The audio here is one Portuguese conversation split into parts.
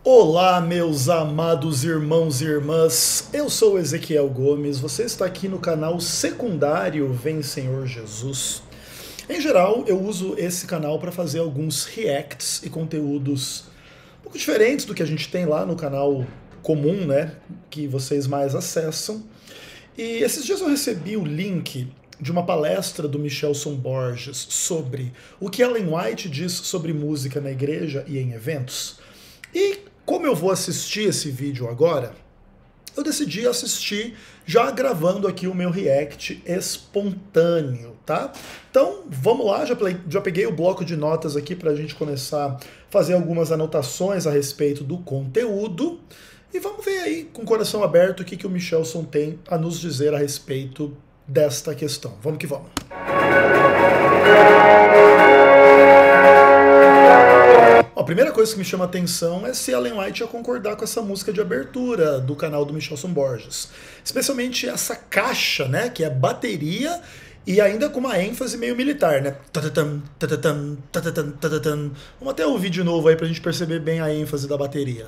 Olá, meus amados irmãos e irmãs, eu sou Ezequiel Gomes, você está aqui no canal secundário Vem Senhor Jesus. Em geral, eu uso esse canal para fazer alguns reacts e conteúdos um pouco diferentes do que a gente tem lá no canal comum, né, que vocês mais acessam. E esses dias eu recebi o link de uma palestra do Michelson Borges sobre o que Ellen White diz sobre música na igreja e em eventos. E como eu vou assistir esse vídeo agora, eu decidi assistir já gravando aqui o meu react espontâneo, tá? Então vamos lá, já peguei o bloco de notas aqui para a gente começar a fazer algumas anotações a respeito do conteúdo e vamos ver aí com o coração aberto o que o Michelson tem a nos dizer a respeito desta questão. Vamos que vamos. A primeira coisa que me chama a atenção é se Ellen White ia concordar com essa música de abertura do canal do Michelson Borges. Especialmente essa caixa, né, que é bateria e ainda com uma ênfase meio militar, né? Vamos até ouvir de novo aí pra gente perceber bem a ênfase da bateria.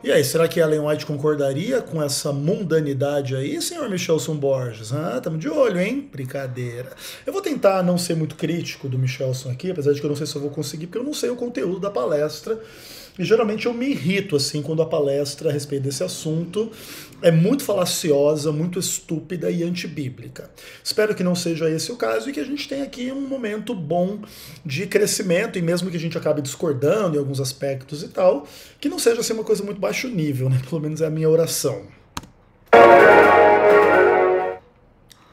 E aí, será que Ellen White concordaria com essa mundanidade aí, senhor Michelson Borges? Ah, tamo de olho, hein? Brincadeira. Eu vou tentar não ser muito crítico do Michelson aqui, apesar de que eu não sei se eu vou conseguir, porque eu não sei o conteúdo da palestra. E geralmente eu me irrito, assim, quando a palestra a respeito desse assunto é muito falaciosa, muito estúpida e antibíblica. Espero que não seja esse o caso e que a gente tenha aqui um momento bom de crescimento, e mesmo que a gente acabe discordando em alguns aspectos e tal, que não seja assim uma coisa muito baixo nível, né? Pelo menos é a minha oração.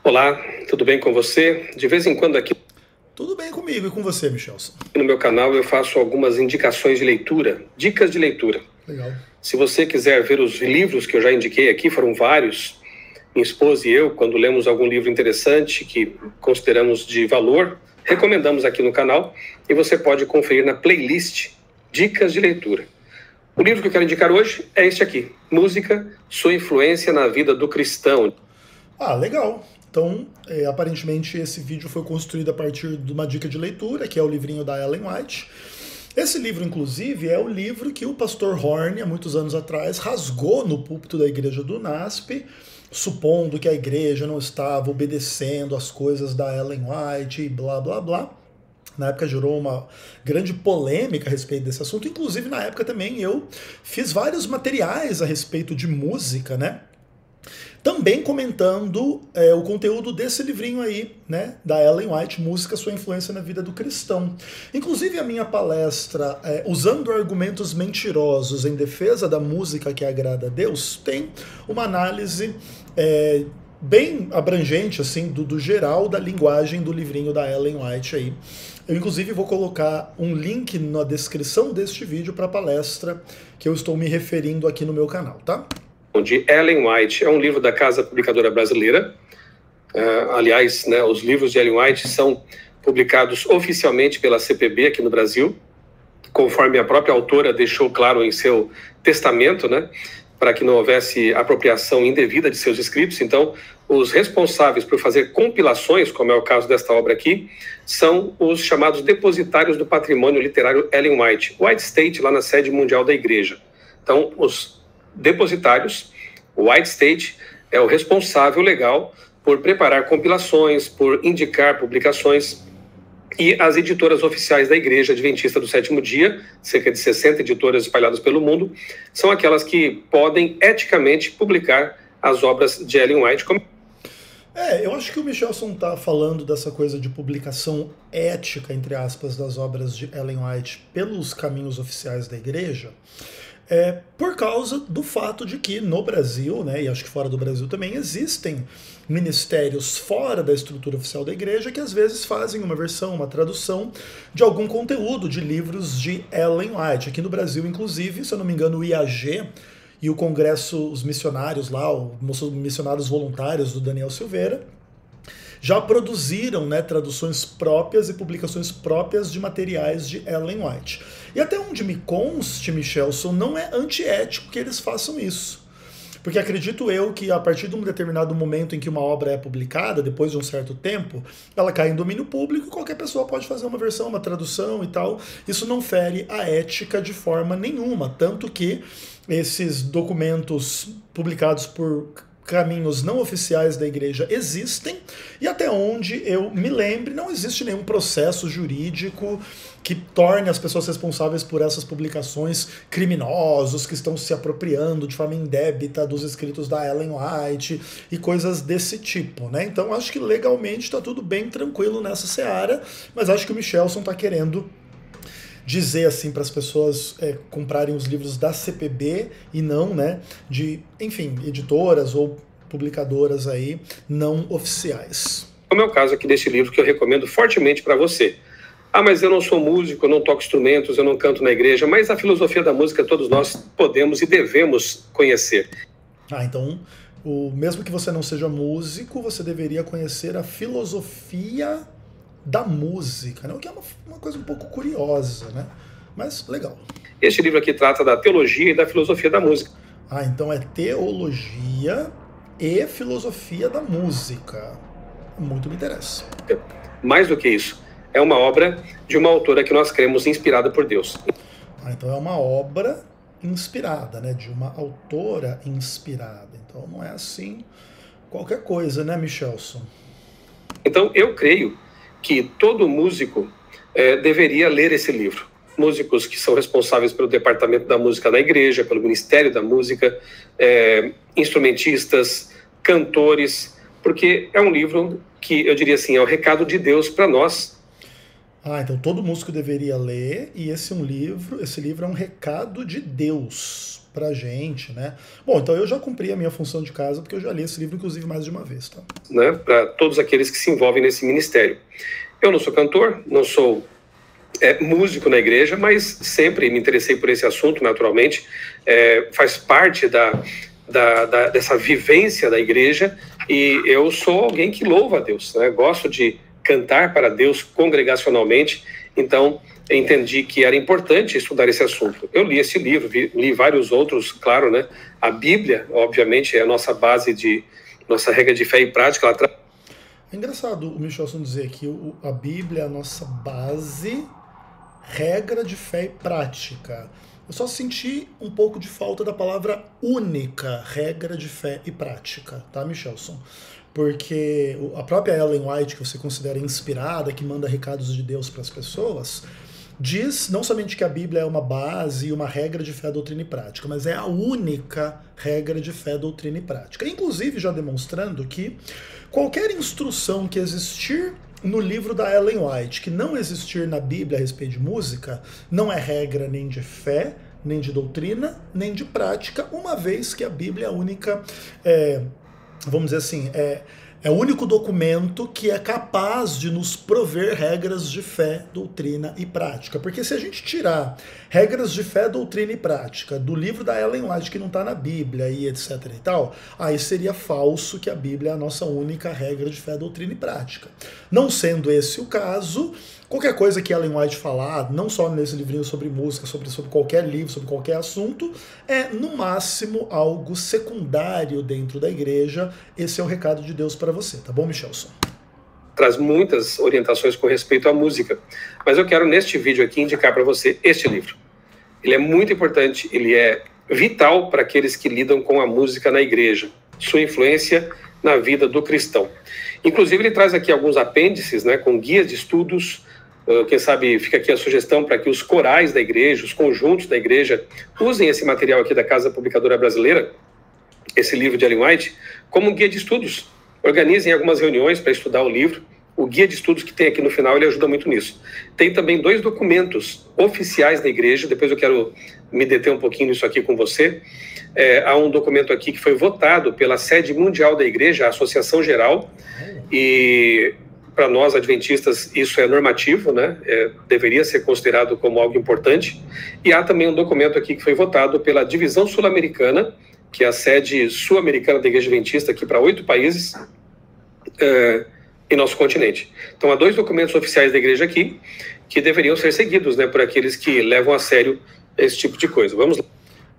Olá, tudo bem com você? De vez em quando aqui Tudo bem comigo e com você, Michelson? no meu canal eu faço algumas indicações de leitura, dicas de leitura. Legal. Se você quiser ver os livros que eu já indiquei aqui, foram vários, minha esposa e eu, quando lemos algum livro interessante que consideramos de valor, recomendamos aqui no canal e você pode conferir na playlist Dicas de Leitura. O livro que eu quero indicar hoje é este aqui, Música, Sua Influência na Vida do Cristão. Ah, legal. Então, aparentemente esse vídeo foi construído a partir de uma dica de leitura, que é o livrinho da Ellen White. Esse livro, inclusive, é o livro que o pastor Horn, há muitos anos atrás, rasgou no púlpito da igreja do NASP, supondo que a igreja não estava obedecendo às coisas da Ellen White e blá, blá, blá. Na época gerou uma grande polêmica a respeito desse assunto. Inclusive, na época também eu fiz vários materiais a respeito de música, né? Também comentando o conteúdo desse livrinho aí, né, da Ellen White, Música, Sua Influência na Vida do Cristão. Inclusive a minha palestra, Usando Argumentos Mentirosos em Defesa da Música que Agrada a Deus, tem uma análise bem abrangente, assim, do geral da linguagem do livrinho da Ellen White aí. Eu, inclusive, vou colocar um link na descrição deste vídeo para a palestra que eu estou me referindo aqui no meu canal, tá? De Ellen White, é um livro da Casa Publicadora Brasileira. Aliás, né, os livros de Ellen White são publicados oficialmente pela CPB aqui no Brasil, conforme a própria autora deixou claro em seu testamento, né, para que não houvesse apropriação indevida de seus escritos. Então, os responsáveis por fazer compilações, como é o caso desta obra aqui, são os chamados depositários do patrimônio literário Ellen White, White State, lá na sede mundial da igreja. Então, os depositários, o White State é o responsável legal por preparar compilações, por indicar publicações, e as editoras oficiais da Igreja Adventista do Sétimo Dia, cerca de 60 editoras espalhadas pelo mundo, são aquelas que podem eticamente publicar as obras de Ellen White. Eu acho que o Michelson está falando dessa coisa de publicação ética, entre aspas, das obras de Ellen White pelos caminhos oficiais da Igreja, por causa do fato de que no Brasil, né, e acho que fora do Brasil também, existem ministérios fora da estrutura oficial da igreja que às vezes fazem uma versão, uma tradução de algum conteúdo de livros de Ellen White. Aqui no Brasil, inclusive, se eu não me engano, o IAG e o Congresso, os missionários lá, os missionários voluntários do Daniel Silveira, já produziram, né, traduções próprias e publicações próprias de materiais de Ellen White. E até onde me conste, Michelson, não é antiético que eles façam isso. Porque acredito eu que a partir de um determinado momento em que uma obra é publicada, depois de um certo tempo, ela cai em domínio público e qualquer pessoa pode fazer uma versão, uma tradução e tal. Isso não fere a ética de forma nenhuma, tanto que esses documentos publicados por caminhos não oficiais da igreja existem, e até onde eu me lembre, não existe nenhum processo jurídico que torne as pessoas responsáveis por essas publicações criminosos que estão se apropriando de forma indébita dos escritos da Ellen White e coisas desse tipo, né? Então acho que legalmente está tudo bem tranquilo nessa seara, mas acho que o Michelson está querendo dizer assim para as pessoas comprarem os livros da CPB e não, né, de, enfim, editoras ou publicadoras aí não oficiais. Como é o caso aqui deste livro que eu recomendo fortemente para você. Ah, mas eu não sou músico, eu não toco instrumentos, eu não canto na igreja, mas a filosofia da música todos nós podemos e devemos conhecer. Então, mesmo que você não seja músico, você deveria conhecer a filosofia da música, né? O que é uma coisa um pouco curiosa, né? Mas legal. Este livro aqui trata da teologia e da filosofia da música. Então é teologia e filosofia da música. Muito me interessa. Mais do que isso, é uma obra de uma autora que nós cremos inspirada por Deus. Então é uma obra inspirada, né? De uma autora inspirada. Então não é assim qualquer coisa, né, Michelson? Então eu creio que todo músico deveria ler esse livro. Músicos que são responsáveis pelo departamento da música da igreja, pelo Ministério da Música, instrumentistas, cantores, porque é um livro que, eu diria assim, é o recado de Deus para nós. Então todo músico deveria ler, e esse livro é um recado de Deus pra gente, né? Bom, então eu já cumpri a minha função de casa, porque eu já li esse livro, inclusive, mais de uma vez, tá? Né? Para todos aqueles que se envolvem nesse ministério. Eu não sou cantor, não sou músico na igreja, mas sempre me interessei por esse assunto, naturalmente. Faz parte dessa vivência da igreja, e eu sou alguém que louva a Deus, né? Gosto de cantar para Deus congregacionalmente, então entendi que era importante estudar esse assunto. Eu li esse livro, li vários outros, claro, né? A Bíblia, obviamente, é a nossa base nossa regra de fé e prática. É engraçado o Michelson dizer que a Bíblia é a nossa base, regra de fé e prática. Eu só senti um pouco de falta da palavra única, regra de fé e prática, tá, Michelson? Porque a própria Ellen White, que você considera inspirada, que manda recados de Deus para as pessoas, diz não somente que a Bíblia é uma base e uma regra de fé, doutrina e prática, mas é a única regra de fé, doutrina e prática. Inclusive já demonstrando que qualquer instrução que existir no livro da Ellen White, que não existir na Bíblia a respeito de música, não é regra nem de fé, nem de doutrina, nem de prática, uma vez que a Bíblia é a única, vamos dizer assim, é o único documento que é capaz de nos prover regras de fé, doutrina e prática. Porque se a gente tirar regras de fé, doutrina e prática do livro da Ellen White, que não está na Bíblia e etc e tal, aí seria falso que a Bíblia é a nossa única regra de fé, doutrina e prática. Não sendo esse o caso, qualquer coisa que Ellen White falar, não só nesse livrinho sobre música, sobre qualquer livro, sobre qualquer assunto, é no máximo algo secundário dentro da igreja. Esse é o recado de Deus para você, tá bom, Michelson? Traz muitas orientações com respeito à música, mas eu quero neste vídeo aqui indicar para você este livro. Ele é muito importante, ele é vital para aqueles que lidam com a música na igreja, sua influência na vida do cristão. Inclusive ele traz aqui alguns apêndices, né, com guias de estudos. Quem sabe fica aqui a sugestão para que os corais da igreja, os conjuntos da igreja, usem esse material aqui da Casa Publicadora Brasileira, esse livro de Ellen White, como um guia de estudos. Organizem algumas reuniões para estudar o livro. O guia de estudos que tem aqui no final, ele ajuda muito nisso. Tem também 2 documentos oficiais da igreja, depois eu quero me deter um pouquinho nisso aqui com você. Há um documento aqui que foi votado pela sede mundial da igreja, a Associação Geral, e para nós adventistas isso é normativo, né? Deveria ser considerado como algo importante. E há também um documento aqui que foi votado pela Divisão Sul-Americana, que é a sede sul-americana da Igreja Adventista, aqui para 8 países em nosso continente. Então há 2 documentos oficiais da igreja aqui que deveriam ser seguidos, né, por aqueles que levam a sério esse tipo de coisa. Vamos lá.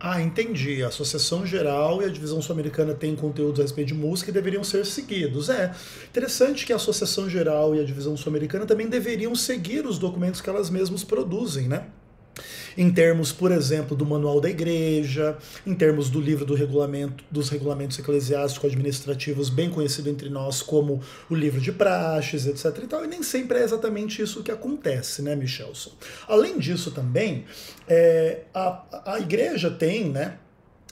Ah, entendi. A Associação Geral e a Divisão Sul-Americana têm conteúdos a respeito de música e deveriam ser seguidos. É interessante que a Associação Geral e a Divisão Sul-Americana também deveriam seguir os documentos que elas mesmas produzem, né? Em termos, por exemplo, do Manual da Igreja, em termos do livro dos regulamentos eclesiástico-administrativos, bem conhecido entre nós como o livro de praxes, etc. E tal, e nem sempre é exatamente isso que acontece, né, Michelson? Além disso também, a igreja tem, né,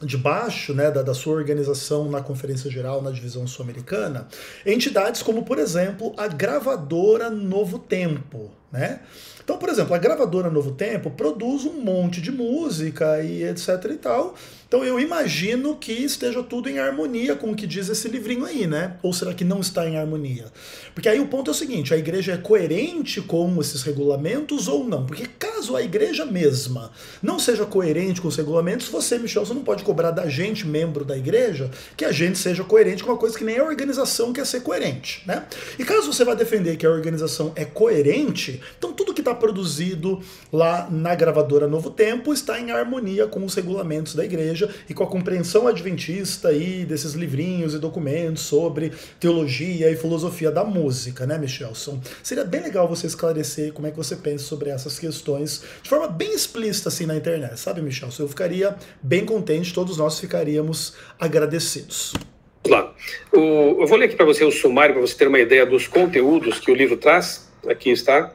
debaixo, né, da sua organização na Conferência Geral, na Divisão Sul-Americana, entidades como, por exemplo, a gravadora Novo Tempo, né? Então, por exemplo, a gravadora Novo Tempo produz um monte de música e etc e tal. Então eu imagino que esteja tudo em harmonia com o que diz esse livrinho aí, né? Ou será que não está em harmonia? Porque aí o ponto é o seguinte, a igreja é coerente com esses regulamentos ou não? Porque caso a igreja mesma não seja coerente com os regulamentos, você, Michel, você não pode cobrar da gente, membro da igreja, que a gente seja coerente com uma coisa que nem a organização quer ser coerente, né? E caso você vá defender que a organização é coerente, então tudo que está produzido lá na gravadora Novo Tempo está em harmonia com os regulamentos da igreja e com a compreensão adventista aí desses livrinhos e documentos sobre teologia e filosofia da música, né, Michelson? Seria bem legal você esclarecer como é que você pensa sobre essas questões de forma bem explícita assim na internet, sabe, Michelson? Eu ficaria bem contente, todos nós ficaríamos agradecidos. Vamos lá. Eu vou ler aqui para você o sumário, para você ter uma ideia dos conteúdos que o livro traz. Aqui está.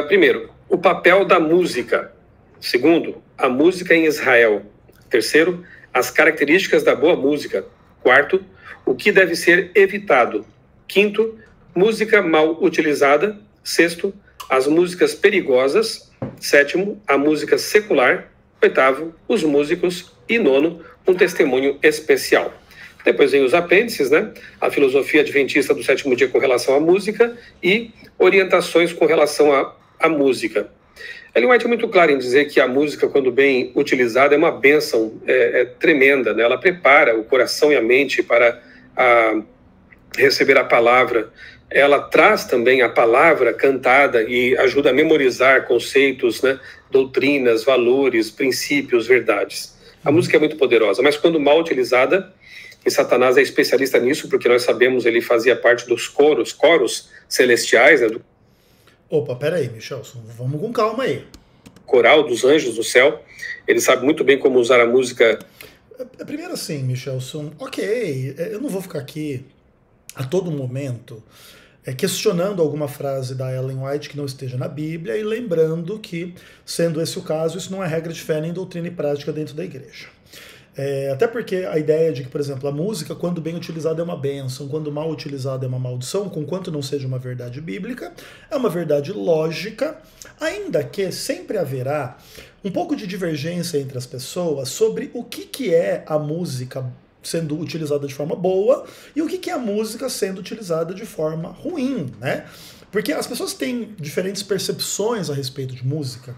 Primeiro, o papel da música. Segundo, a música em Israel. Terceiro, as características da boa música. Quarto, o que deve ser evitado. Quinto, música mal utilizada. Sexto, as músicas perigosas. Sétimo, a música secular. Oitavo, os músicos. E nono, um testemunho especial. Depois vem os apêndices, né? A filosofia adventista do sétimo dia com relação à música e orientações com relação à música. Ellen White é muito claro em dizer que a música, quando bem utilizada, é uma bênção tremenda, né? Ela prepara o coração e a mente para receber a palavra. Ela traz também a palavra cantada e ajuda a memorizar conceitos, né? Doutrinas, valores, princípios, verdades. A música é muito poderosa, mas quando mal utilizada, e Satanás é especialista nisso, porque nós sabemos ele fazia parte dos coros celestiais, né? Opa, peraí, Michelson, vamos com calma aí. Coral dos anjos do céu, ele sabe muito bem como usar a música. Primeiro assim, Michelson, ok, eu não vou ficar aqui a todo momento questionando alguma frase da Ellen White que não esteja na Bíblia e lembrando que, sendo esse o caso, isso não é regra de fé nem doutrina e prática dentro da igreja. Até porque a ideia de que, por exemplo, a música, quando bem utilizada, é uma bênção, quando mal utilizada, é uma maldição, conquanto não seja uma verdade bíblica, é uma verdade lógica, ainda que sempre haverá um pouco de divergência entre as pessoas sobre o que é a música sendo utilizada de forma boa e o que é a música sendo utilizada de forma ruim, né? Porque as pessoas têm diferentes percepções a respeito de música.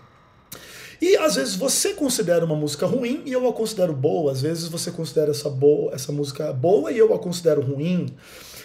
E às vezes você considera uma música ruim e eu a considero boa. Às vezes você considera essa música boa e eu a considero ruim.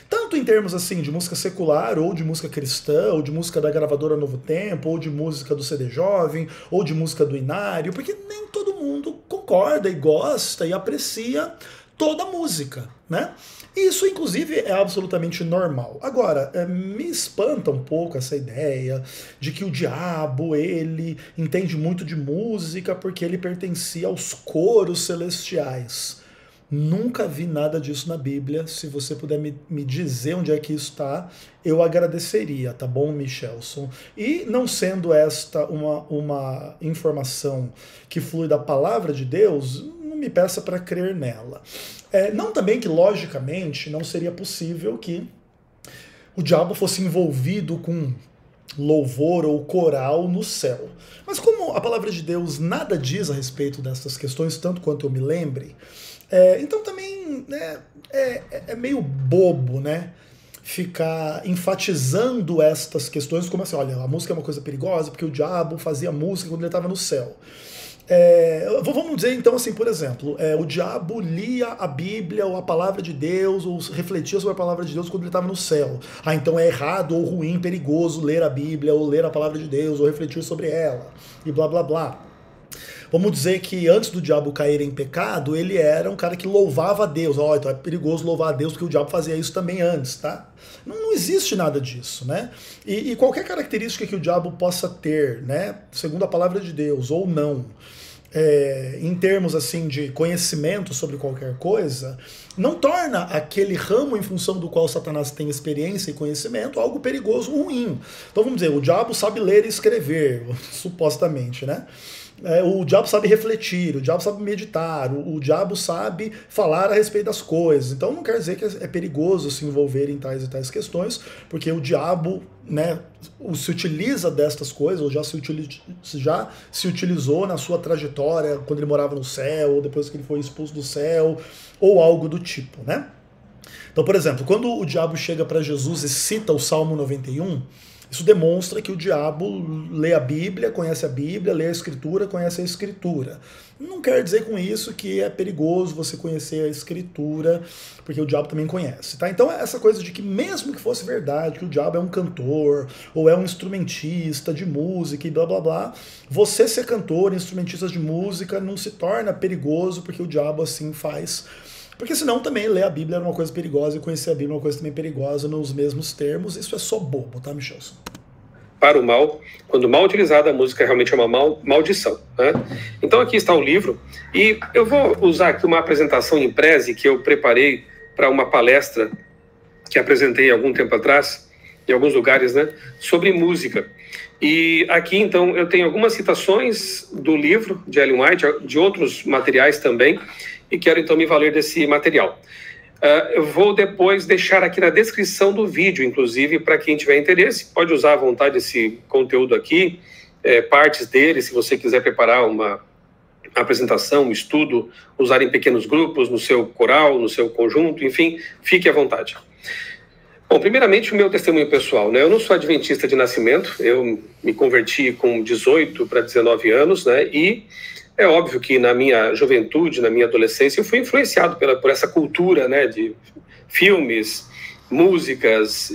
Tanto em termos assim de música secular, ou de música cristã, ou de música da gravadora Novo Tempo, ou de música do CD Jovem, ou de música do Inário, porque nem todo mundo concorda e gosta e aprecia toda a música, né? Isso, inclusive, é absolutamente normal. Agora, me espanta um pouco essa ideia de que o diabo, ele entende muito de música porque ele pertencia aos coros celestiais. Nunca vi nada disso na Bíblia. Se você puder me dizer onde é que isso está, eu agradeceria, tá bom, Michelson? E não sendo esta uma informação que flui da palavra de Deus, não me peça para crer nela. Não também que, logicamente, não seria possível que o diabo fosse envolvido com louvor ou coral no céu. Mas como a palavra de Deus nada diz a respeito dessas questões, tanto quanto eu me lembre, então também é meio bobo, né? Ficar enfatizando estas questões como assim, olha, a música é uma coisa perigosa porque o diabo fazia música quando ele estava no céu. Vamos dizer então assim, por exemplo, o diabo lia a Bíblia ou a palavra de Deus ou refletia sobre a palavra de Deus quando ele estava no céu. Então é errado ou ruim, perigoso ler a Bíblia ou ler a palavra de Deus ou refletir sobre ela e blá blá blá. vamos dizer que antes do diabo cair em pecado, ele era um cara que louvava a Deus. Ó, então é perigoso louvar a Deus porque o diabo fazia isso também antes, tá? Não existe nada disso, né? E qualquer característica que o diabo possa ter, né, segundo a palavra de Deus, ou não, em termos assim de conhecimento sobre qualquer coisa, não torna aquele ramo em função do qual Satanás tem experiência e conhecimento algo perigoso ou ruim. Então vamos dizer, o diabo sabe ler e escrever, supostamente, né? O diabo sabe refletir, o diabo sabe meditar, o diabo sabe falar a respeito das coisas. Então não quer dizer que é perigoso se envolver em tais e tais questões, porque o diabo, né, se utiliza destas coisas, ou já se utilizou na sua trajetória, quando ele morava no céu, ou depois que ele foi expulso do céu, ou algo do tipo, né? Então, por exemplo, quando o diabo chega para Jesus e cita o Salmo 91, isso demonstra que o diabo lê a Bíblia, lê a Escritura, conhece a Escritura. Não quer dizer com isso que é perigoso você conhecer a Escritura, porque o diabo também conhece, tá? Então essa coisa de que mesmo que fosse verdade, que o diabo é um cantor, ou é um instrumentista de música e blá blá blá, você ser cantor, instrumentista de música não se torna perigoso porque o diabo assim faz. Porque senão também ler a Bíblia era uma coisa perigosa e conhecer a Bíblia é uma coisa também perigosa nos mesmos termos. Isso é só bobo, tá, Michelson? Para o mal, quando mal utilizada, a música realmente é uma maldição, né? Então aqui está o livro, e eu vou usar aqui uma apresentação em prese que eu preparei para uma palestra que apresentei algum tempo atrás, em alguns lugares, né, sobre música. E aqui, então, eu tenho algumas citações do livro de Ellen White, de outros materiais também, e quero, então, me valer desse material. Eu vou depois deixar aqui na descrição do vídeo, inclusive, para quem tiver interesse, pode usar à vontade esse conteúdo aqui, partes dele, se você quiser preparar uma apresentação, um estudo, usar em pequenos grupos, no seu coral, no seu conjunto, enfim, fique à vontade. Bom, primeiramente, o meu testemunho pessoal, né? Eu não sou adventista de nascimento, eu me converti com 18 para 19 anos, né? E é óbvio que na minha juventude, na minha adolescência, eu fui influenciado por essa cultura, né, de filmes, músicas,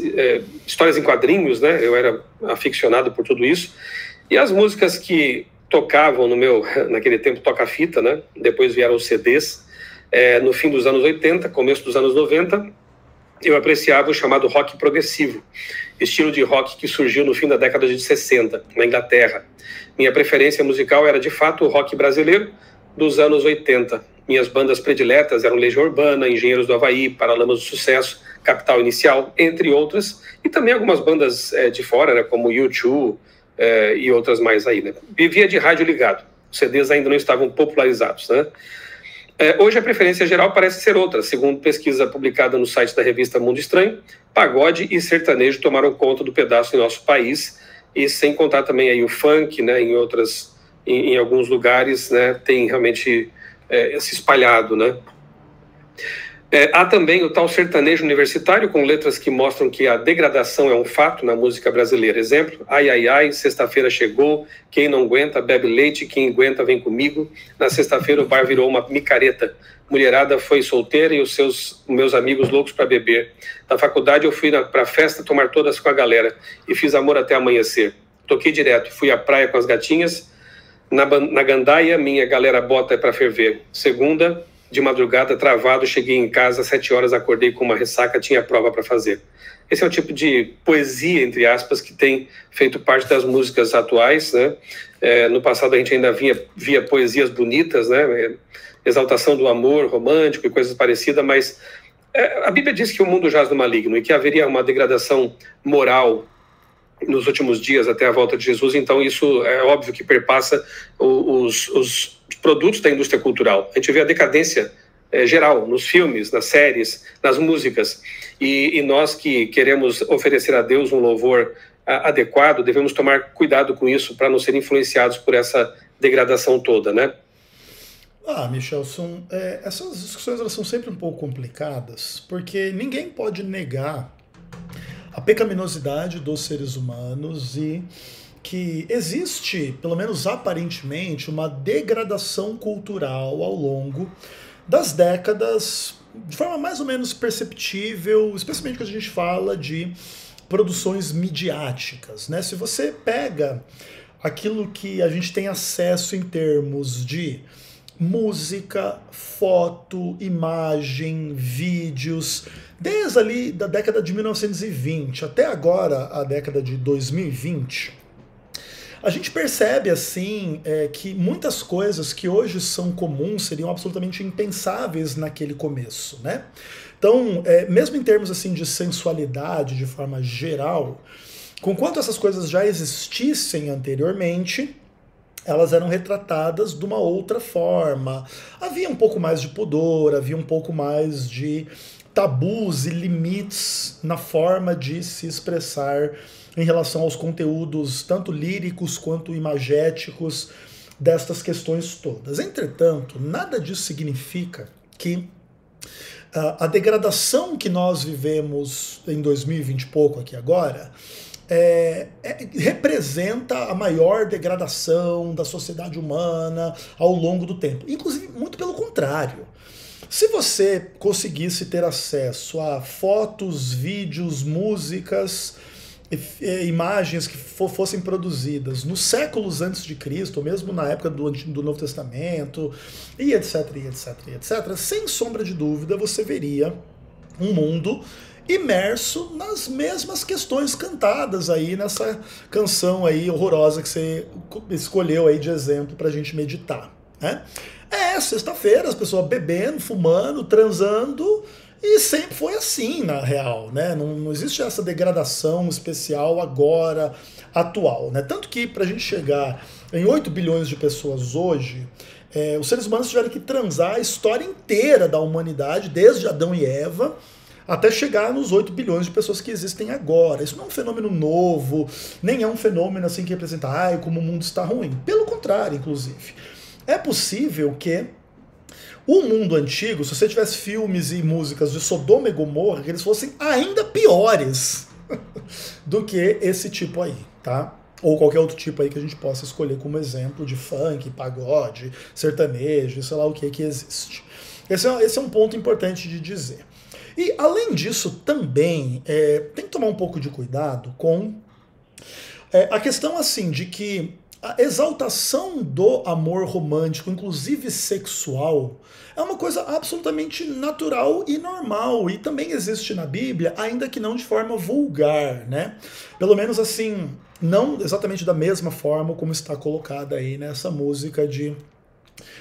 histórias em quadrinhos, né? Eu era aficionado por tudo isso. E as músicas que tocavam naquele tempo, toca-fita, né? Depois vieram os CDs. No fim dos anos 80, começo dos anos 90, eu apreciava o chamado rock progressivo, estilo de rock que surgiu no fim da década de 60, na Inglaterra. Minha preferência musical era, de fato, o rock brasileiro dos anos 80. Minhas bandas prediletas eram Legião Urbana, Engenheiros do Havaí, Paralamas do Sucesso, Capital Inicial, entre outras, e também algumas bandas de fora, né, como U2 e outras mais aí, né? Vivia de rádio ligado, os CDs ainda não estavam popularizados, né? Hoje a preferência geral parece ser outra. Segundo pesquisa publicada no site da revista Mundo Estranho, pagode e sertanejo tomaram conta do pedaço em nosso país, e sem contar também aí o funk, né, em alguns lugares, né, tem realmente se espalhado, né. Há também o tal sertanejo universitário, com letras que mostram que a degradação é um fato na música brasileira. Exemplo: ai, ai, ai, sexta-feira chegou, quem não aguenta bebe leite, quem aguenta vem comigo. Na sexta-feira o bar virou uma micareta. Mulherada foi solteira e os meus amigos loucos para beber. Na faculdade eu fui para festa tomar todas com a galera e fiz amor até amanhecer. Toquei direto, fui à praia com as gatinhas. Na gandaia, minha galera bota para ferver. Segunda, de madrugada, travado, cheguei em casa às 7 horas, acordei com uma ressaca, tinha prova para fazer. Esse é o tipo de poesia, entre aspas, que tem feito parte das músicas atuais, né? No passado a gente ainda via poesias bonitas, né? Exaltação do amor romântico e coisas parecidas, mas a Bíblia diz que o mundo jaz no maligno e que haveria uma degradação moral nos últimos dias até a volta de Jesus. Então isso é óbvio que perpassa os produtos da indústria cultural. A gente vê a decadência geral nos filmes, nas séries, nas músicas, e nós que queremos oferecer a Deus um louvor adequado, devemos tomar cuidado com isso para não ser influenciados por essa degradação toda, né? Michelson, essas discussões elas são sempre um pouco complicadas, porque ninguém pode negar a pecaminosidade dos seres humanos e que existe, pelo menos aparentemente, uma degradação cultural ao longo das décadas, de forma mais ou menos perceptível, especialmente quando a gente fala de produções midiáticas, né? Se você pega aquilo que a gente tem acesso em termos de música, foto, imagem, vídeos, desde ali da década de 1920 até agora, a década de 2020, a gente percebe assim que muitas coisas que hoje são comuns seriam absolutamente impensáveis naquele começo, né? Então, mesmo em termos assim de sensualidade, de forma geral, conquanto essas coisas já existissem anteriormente, elas eram retratadas de uma outra forma. Havia um pouco mais de pudor, havia um pouco mais de tabus e limites na forma de se expressar em relação aos conteúdos tanto líricos quanto imagéticos destas questões todas. Entretanto, nada disso significa que a degradação que nós vivemos em 2020 e pouco aqui agora representa a maior degradação da sociedade humana ao longo do tempo. Inclusive, muito pelo contrário. Se você conseguisse ter acesso a fotos, vídeos, músicas, imagens que fossem produzidas nos séculos antes de Cristo, ou mesmo na época do Novo Testamento, e etc, e etc, e etc, sem sombra de dúvida você veria um mundo imerso nas mesmas questões cantadas aí nessa canção aí horrorosa que você escolheu aí de exemplo pra gente meditar, né? Sexta-feira, as pessoas bebendo, fumando, transando, e sempre foi assim, na real, né? Não existe essa degradação especial agora, atual, né? Tanto que pra gente chegar em 8 bilhões de pessoas hoje, os seres humanos tiveram que transar a história inteira da humanidade, desde Adão e Eva, até chegar nos 8 bilhões de pessoas que existem agora. Isso não é um fenômeno novo, nem é um fenômeno assim que representa, como o mundo está ruim. Pelo contrário, inclusive. É possível que o mundo antigo, se você tivesse filmes e músicas de Sodoma e Gomorra, que eles fossem ainda piores do que esse tipo aí, tá? Ou qualquer outro tipo aí que a gente possa escolher como exemplo de funk, pagode, sertanejo, sei lá o que existe. Esse é um ponto importante de dizer. E, além disso, também tem que tomar um pouco de cuidado com a questão assim de que a exaltação do amor romântico, inclusive sexual, é uma coisa absolutamente natural e normal, e também existe na Bíblia, ainda que não de forma vulgar, né? Pelo menos assim, não exatamente da mesma forma como está colocada aí nessa música de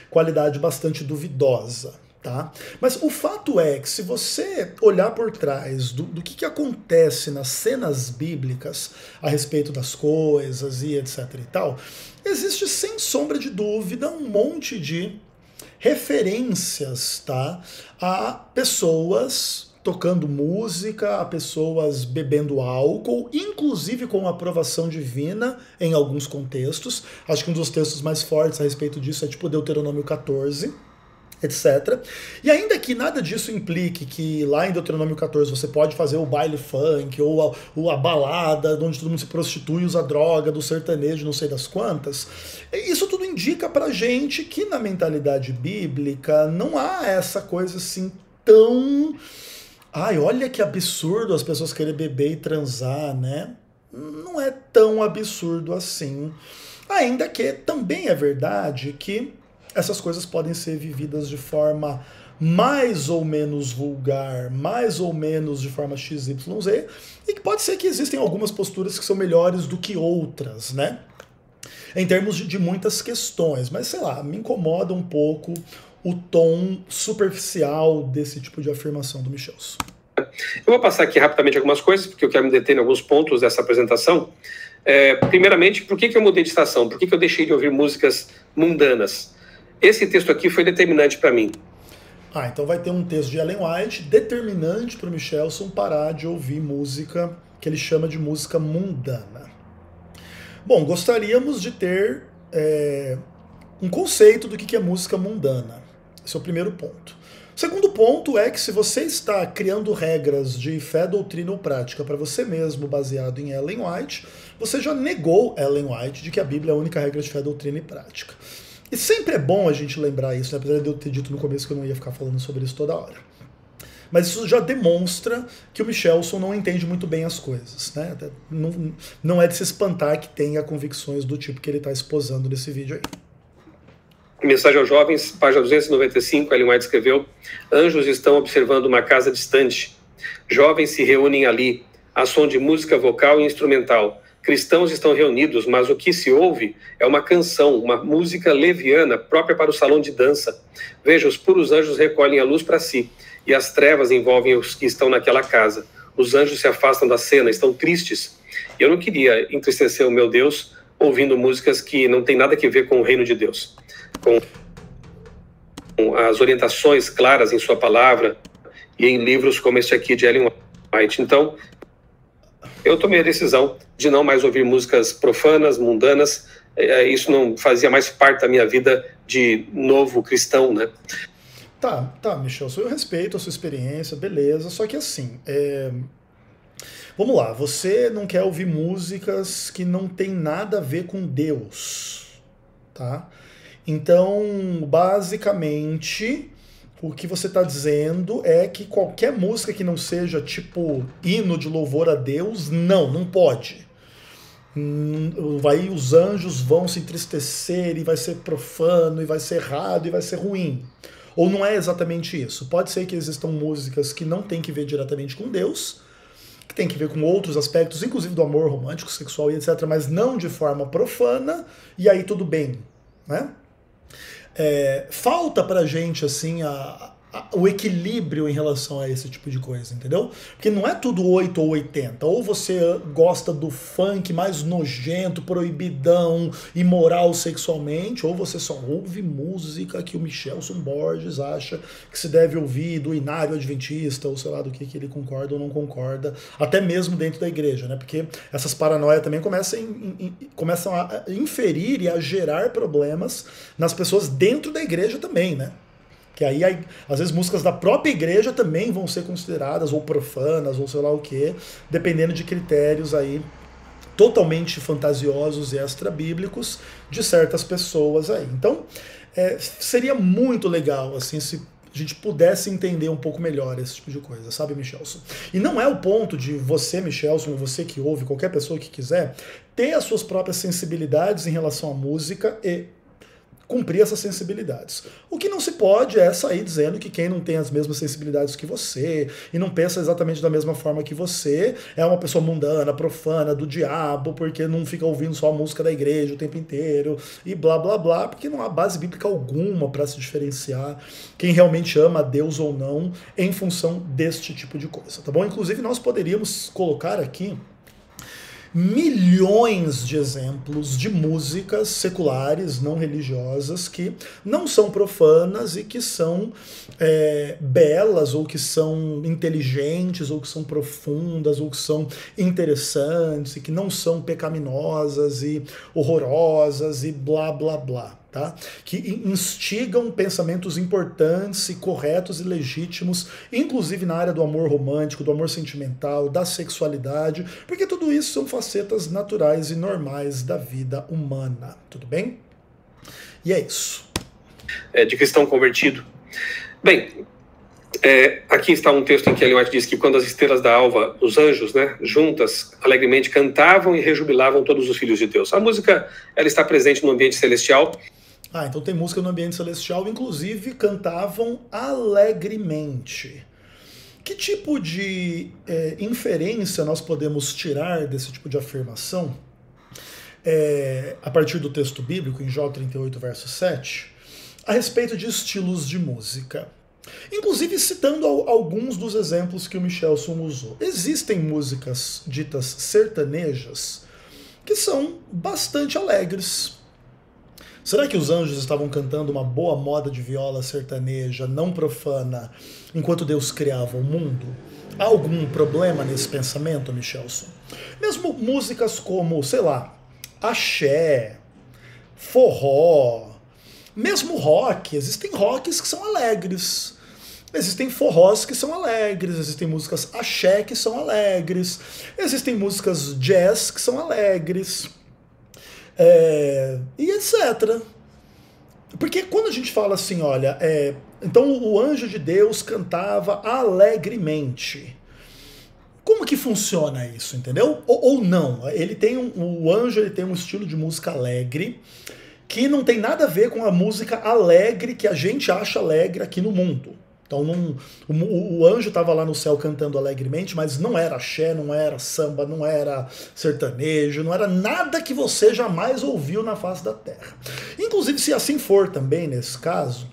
qualidade bastante duvidosa. Tá? Mas o fato é que se você olhar por trás do que acontece nas cenas bíblicas a respeito das coisas e etc e tal, existe sem sombra de dúvida um monte de referências, tá, a pessoas tocando música, a pessoas bebendo álcool, inclusive com aprovação divina em alguns contextos. Acho que um dos textos mais fortes a respeito disso é tipo Deuteronômio 14, etc. E ainda que nada disso implique que lá em Deuteronômio 14 você pode fazer o baile funk ou a balada onde todo mundo se prostitui, usa droga, do sertanejo, não sei das quantas, isso tudo indica pra gente que na mentalidade bíblica não há essa coisa assim tão... olha que absurdo as pessoas querem beber e transar, né? Não é tão absurdo assim. Ainda que também é verdade que essas coisas podem ser vividas de forma mais ou menos vulgar, mais ou menos de forma XYZ, e que pode ser que existem algumas posturas que são melhores do que outras, né? Em termos de muitas questões, mas sei lá, me incomoda um pouco o tom superficial desse tipo de afirmação do Michels. Eu vou passar aqui rapidamente algumas coisas, porque eu quero me deter em alguns pontos dessa apresentação. Primeiramente, por que eu mudei de estação? Por que eu deixei de ouvir músicas mundanas? Esse texto aqui foi determinante para mim. Então vai ter um texto de Ellen White determinante para o Michelson parar de ouvir música que ele chama de música mundana. Bom, gostaríamos de ter um conceito do que é música mundana. Esse é o primeiro ponto. O segundo ponto é que se você está criando regras de fé, doutrina ou prática para você mesmo baseado em Ellen White, você já negou Ellen White de que a Bíblia é a única regra de fé, doutrina e prática. E sempre é bom a gente lembrar isso, né? Apesar de eu ter dito no começo que eu não ia ficar falando sobre isso toda hora. Mas isso já demonstra que o Michelson não entende muito bem as coisas, né? Não é de se espantar que tenha convicções do tipo que ele está esposando nesse vídeo aí. Mensagem aos jovens, página 295, Ellen White escreveu: anjos estão observando uma casa distante. Jovens se reúnem ali, a som de música vocal e instrumental. Cristãos estão reunidos, mas o que se ouve é uma canção, uma música leviana, própria para o salão de dança. Veja, os puros anjos recolhem a luz para si, e as trevas envolvem os que estão naquela casa. Os anjos se afastam da cena, estão tristes. Eu não queria entristecer o meu Deus ouvindo músicas que não têm nada a ver com o reino de Deus, com as orientações claras em sua palavra e em livros como este aqui de Ellen White. Então, eu tomei a decisão de não mais ouvir músicas profanas, mundanas. Isso não fazia mais parte da minha vida de novo cristão, né? Tá, Michelson, eu respeito a sua experiência, beleza, só que assim, vamos lá, você não quer ouvir músicas que não tem nada a ver com Deus, tá? Então, basicamente, o que você está dizendo é que qualquer música que não seja tipo hino de louvor a Deus, não pode. Os anjos vão se entristecer e vai ser profano, e vai ser errado, e vai ser ruim. Ou não é exatamente isso. Pode ser que existam músicas que não tem que ver diretamente com Deus, que tem que ver com outros aspectos, inclusive do amor romântico, sexual e etc., mas não de forma profana, e aí tudo bem, né? Falta pra gente, assim, o equilíbrio em relação a esse tipo de coisa, entendeu? Porque não é tudo 8 ou 80. Ou você gosta do funk mais nojento, proibidão, imoral sexualmente, ou você só ouve música que o Michelson Borges acha que se deve ouvir, do Inário Adventista, ou sei lá do que ele concorda ou não concorda, até mesmo dentro da igreja, né? Porque essas paranoias também começam a inferir e a gerar problemas nas pessoas dentro da igreja também, né? Que aí, às vezes, músicas da própria igreja também vão ser consideradas ou profanas, ou sei lá o quê, dependendo de critérios aí totalmente fantasiosos e extra-bíblicos de certas pessoas aí. Então, seria muito legal, assim, se a gente pudesse entender um pouco melhor esse tipo de coisa, sabe, Michelson? E não é o ponto de você, Michelson, ou você que ouve, qualquer pessoa que quiser, ter as suas próprias sensibilidades em relação à música e cumprir essas sensibilidades. O que não se pode é sair dizendo que quem não tem as mesmas sensibilidades que você e não pensa exatamente da mesma forma que você é uma pessoa mundana, profana, do diabo, porque não fica ouvindo só a música da igreja o tempo inteiro e blá blá blá, porque não há base bíblica alguma para se diferenciar quem realmente ama a Deus ou não em função deste tipo de coisa, tá bom? Inclusive nós poderíamos colocar aqui milhões de exemplos de músicas seculares, não religiosas, que não são profanas e que são belas, ou que são inteligentes, ou que são profundas, ou que são interessantes, e que não são pecaminosas e horrorosas e blá blá blá. Tá? Que instigam pensamentos importantes e corretos e legítimos, inclusive na área do amor romântico, do amor sentimental, da sexualidade, porque tudo isso são facetas naturais e normais da vida humana, tudo bem? E é isso. De cristão convertido. Bem, aqui está um texto em que Ellen White diz que quando as estrelas da alva, os anjos, né, juntas, alegremente cantavam e rejubilavam todos os filhos de Deus. A música, ela está presente no ambiente celestial. Então tem música no ambiente celestial, inclusive cantavam alegremente. Que tipo de inferência nós podemos tirar desse tipo de afirmação a partir do texto bíblico, em Jó 38, verso 7, a respeito de estilos de música? Inclusive citando alguns dos exemplos que o Michelson usou. Existem músicas ditas sertanejas que são bastante alegres. Será que os anjos estavam cantando uma boa moda de viola sertaneja não profana enquanto Deus criava o mundo? Há algum problema nesse pensamento, Michelson? Mesmo músicas como, sei lá, axé, forró, mesmo rock, existem rocks que são alegres. Existem forrós que são alegres, existem músicas axé que são alegres, existem músicas jazz que são alegres. E etc. Porque quando a gente fala assim, olha, então o anjo de Deus cantava alegremente. Como que funciona isso, entendeu? Ou não? O anjo ele tem um estilo de música alegre que não tem nada a ver com a música alegre que a gente acha alegre aqui no mundo. Então o anjo estava lá no céu cantando alegremente, mas não era axé, não era samba, não era sertanejo, não era nada que você jamais ouviu na face da terra. Inclusive, se assim for também nesse caso,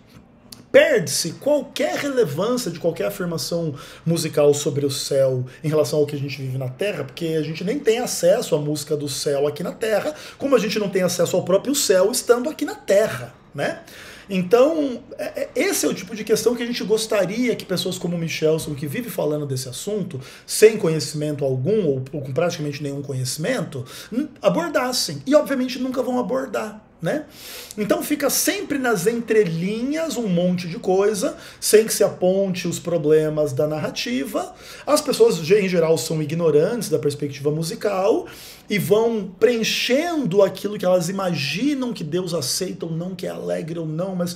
perde-se qualquer relevância de qualquer afirmação musical sobre o céu em relação ao que a gente vive na Terra, porque a gente nem tem acesso à música do céu aqui na Terra, como a gente não tem acesso ao próprio céu estando aqui na Terra, né? Então, esse é o tipo de questão que a gente gostaria que pessoas como o Michelson, que vive falando desse assunto, sem conhecimento algum, ou com praticamente nenhum conhecimento, abordassem. E, obviamente, nunca vão abordar. Né? Então fica sempre nas entrelinhas um monte de coisa, sem que se aponte os problemas da narrativa. As pessoas, em geral, são ignorantes da perspectiva musical e vão preenchendo aquilo que elas imaginam que Deus aceita ou não, que é alegre ou não, mas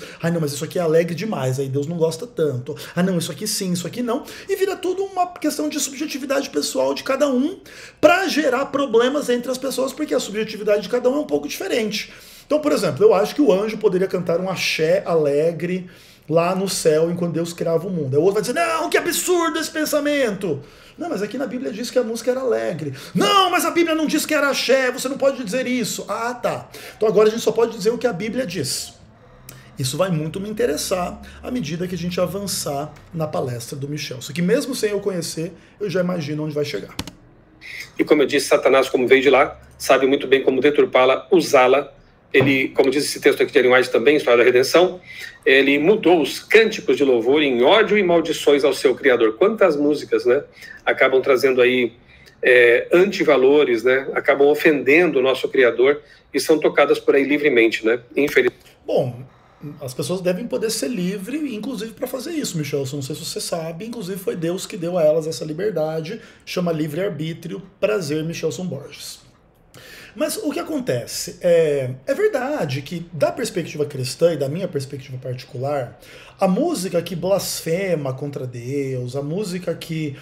isso aqui é alegre demais, aí Deus não gosta tanto. Não, isso aqui sim, isso aqui não. E vira tudo uma questão de subjetividade pessoal de cada um para gerar problemas entre as pessoas, porque a subjetividade de cada um é um pouco diferente. Então, por exemplo, eu acho que o anjo poderia cantar um axé alegre lá no céu enquanto Deus criava o mundo. Aí o outro vai dizer, não, que absurdo esse pensamento. Não, mas aqui na Bíblia diz que a música era alegre. Não, mas a Bíblia não diz que era axé, você não pode dizer isso. Ah, tá. Então agora a gente só pode dizer o que a Bíblia diz. Isso vai muito me interessar à medida que a gente avançar na palestra do Michelson, que mesmo sem eu conhecer, eu já imagino onde vai chegar. E como eu disse, Satanás, como veio de lá, sabe muito bem como deturpá-la, usá-la. Ele, como diz esse texto aqui de Ellen White também, História da Redenção, ele mudou os cânticos de louvor em ódio e maldições ao seu Criador. Quantas músicas, né, acabam trazendo aí antivalores, né, acabam ofendendo o nosso Criador e são tocadas por aí livremente, né, infelizmente. Bom, as pessoas devem poder ser livres, inclusive para fazer isso, Michelson. Não sei se você sabe, inclusive foi Deus que deu a elas essa liberdade, chama livre-arbítrio, prazer, Michelson Borges. Mas o que acontece? É verdade que, da perspectiva cristã e da minha perspectiva particular, a música que blasfema contra Deus, a música que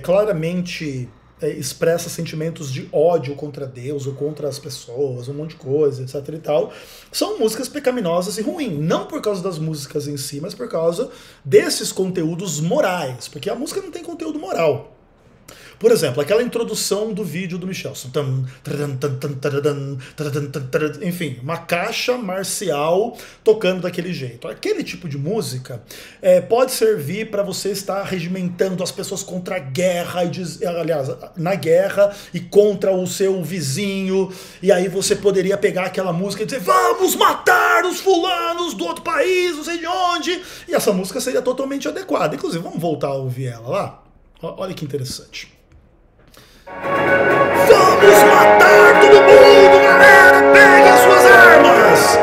claramente expressa sentimentos de ódio contra Deus ou contra as pessoas, um monte de coisa, etc e tal, são músicas pecaminosas e ruins. Não por causa das músicas em si, mas por causa desses conteúdos morais, porque a música não tem conteúdo moral. Por exemplo, aquela introdução do vídeo do Michelson. Enfim, uma caixa marcial tocando daquele jeito. Aquele tipo de música pode servir para você estar regimentando as pessoas contra a guerra, aliás, na guerra e contra o seu vizinho. E aí você poderia pegar aquela música e dizer, vamos matar os fulanos do outro país, não sei de onde. E essa música seria totalmente adequada. Inclusive, vamos voltar a ouvir ela lá? Olha que interessante. Vamos matar todo mundo, galera! Peguem as suas armas!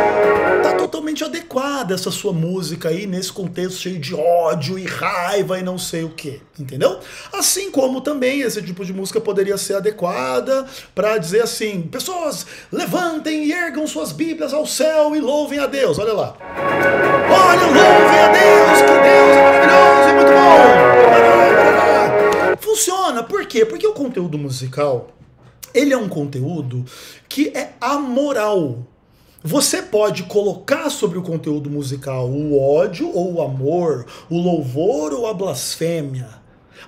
Tá totalmente adequada essa sua música aí, nesse contexto cheio de ódio e raiva e não sei o que, entendeu? Assim como também esse tipo de música poderia ser adequada para dizer assim, pessoas, levantem e ergam suas bíblias ao céu e louvem a Deus, olha lá. Olha, louvem a Deus, que Deus é maravilhoso e muito bom! Funciona, por quê? Porque o conteúdo musical, ele é um conteúdo que é amoral. Você pode colocar sobre o conteúdo musical o ódio ou o amor, o louvor ou a blasfêmia.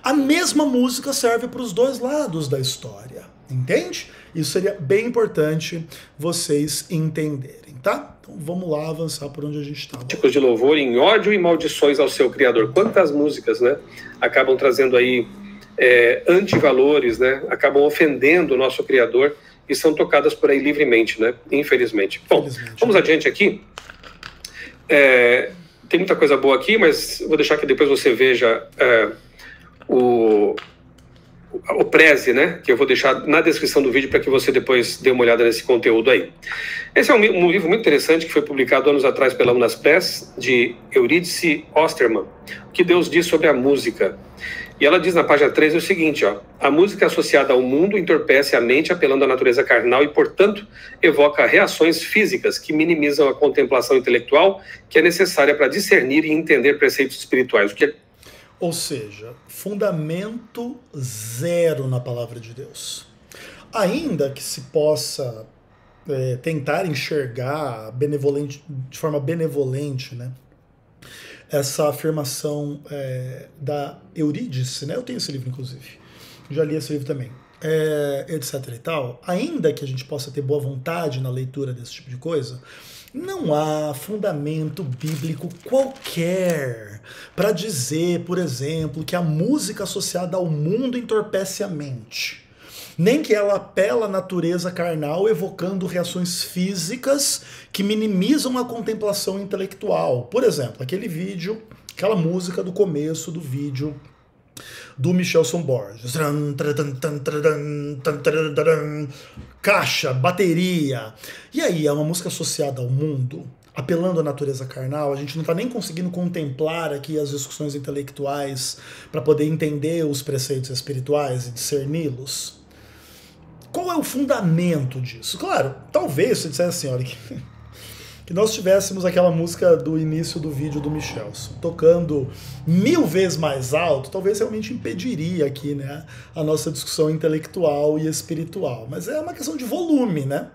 A mesma música serve para os dois lados da história, entende? Isso seria bem importante vocês entenderem, tá? Então vamos lá avançar por onde a gente estava. Tipos de louvor em ódio e maldições ao seu Criador. Quantas músicas, né, acabam trazendo aí antivalores, né, acabam ofendendo o nosso Criador e são tocadas por aí livremente, né, infelizmente. Bom, vamos adiante aqui. Tem muita coisa boa aqui, mas vou deixar que depois você veja o o Preze, né, que eu vou deixar na descrição do vídeo para que você depois dê uma olhada nesse conteúdo aí. Esse é um livro muito interessante que foi publicado anos atrás pela Unispress, de Eurídice Osterman, O que Deus diz sobre a música. E ela diz na página 3 o seguinte, ó: a música associada ao mundo entorpece a mente apelando à natureza carnal e, portanto, evoca reações físicas que minimizam a contemplação intelectual que é necessária para discernir e entender preceitos espirituais. Ou seja, fundamento zero na palavra de Deus. Ainda que se possa tentar enxergar de forma benevolente, né, essa afirmação da Eurídice, né? Eu tenho esse livro, inclusive. Já li esse livro também. Etc e tal. Ainda que a gente possa ter boa vontade na leitura desse tipo de coisa, não há fundamento bíblico qualquer para dizer, por exemplo, que a música associada ao mundo entorpece a mente. Nem que ela apela à natureza carnal, evocando reações físicas que minimizam a contemplação intelectual. Por exemplo, aquele vídeo, aquela música do começo do vídeo do Michelson Borges. Caixa, bateria. E aí, é uma música associada ao mundo, apelando à natureza carnal. A gente não está nem conseguindo contemplar aqui as discussões intelectuais para poder entender os preceitos espirituais e discerni-los. Qual é o fundamento disso? Claro, talvez você dissesse assim, olha, que nós tivéssemos aquela música do início do vídeo do Michelson tocando 1000 vezes mais alto, talvez realmente impediria aqui, né, a nossa discussão intelectual e espiritual. Mas é uma questão de volume, né?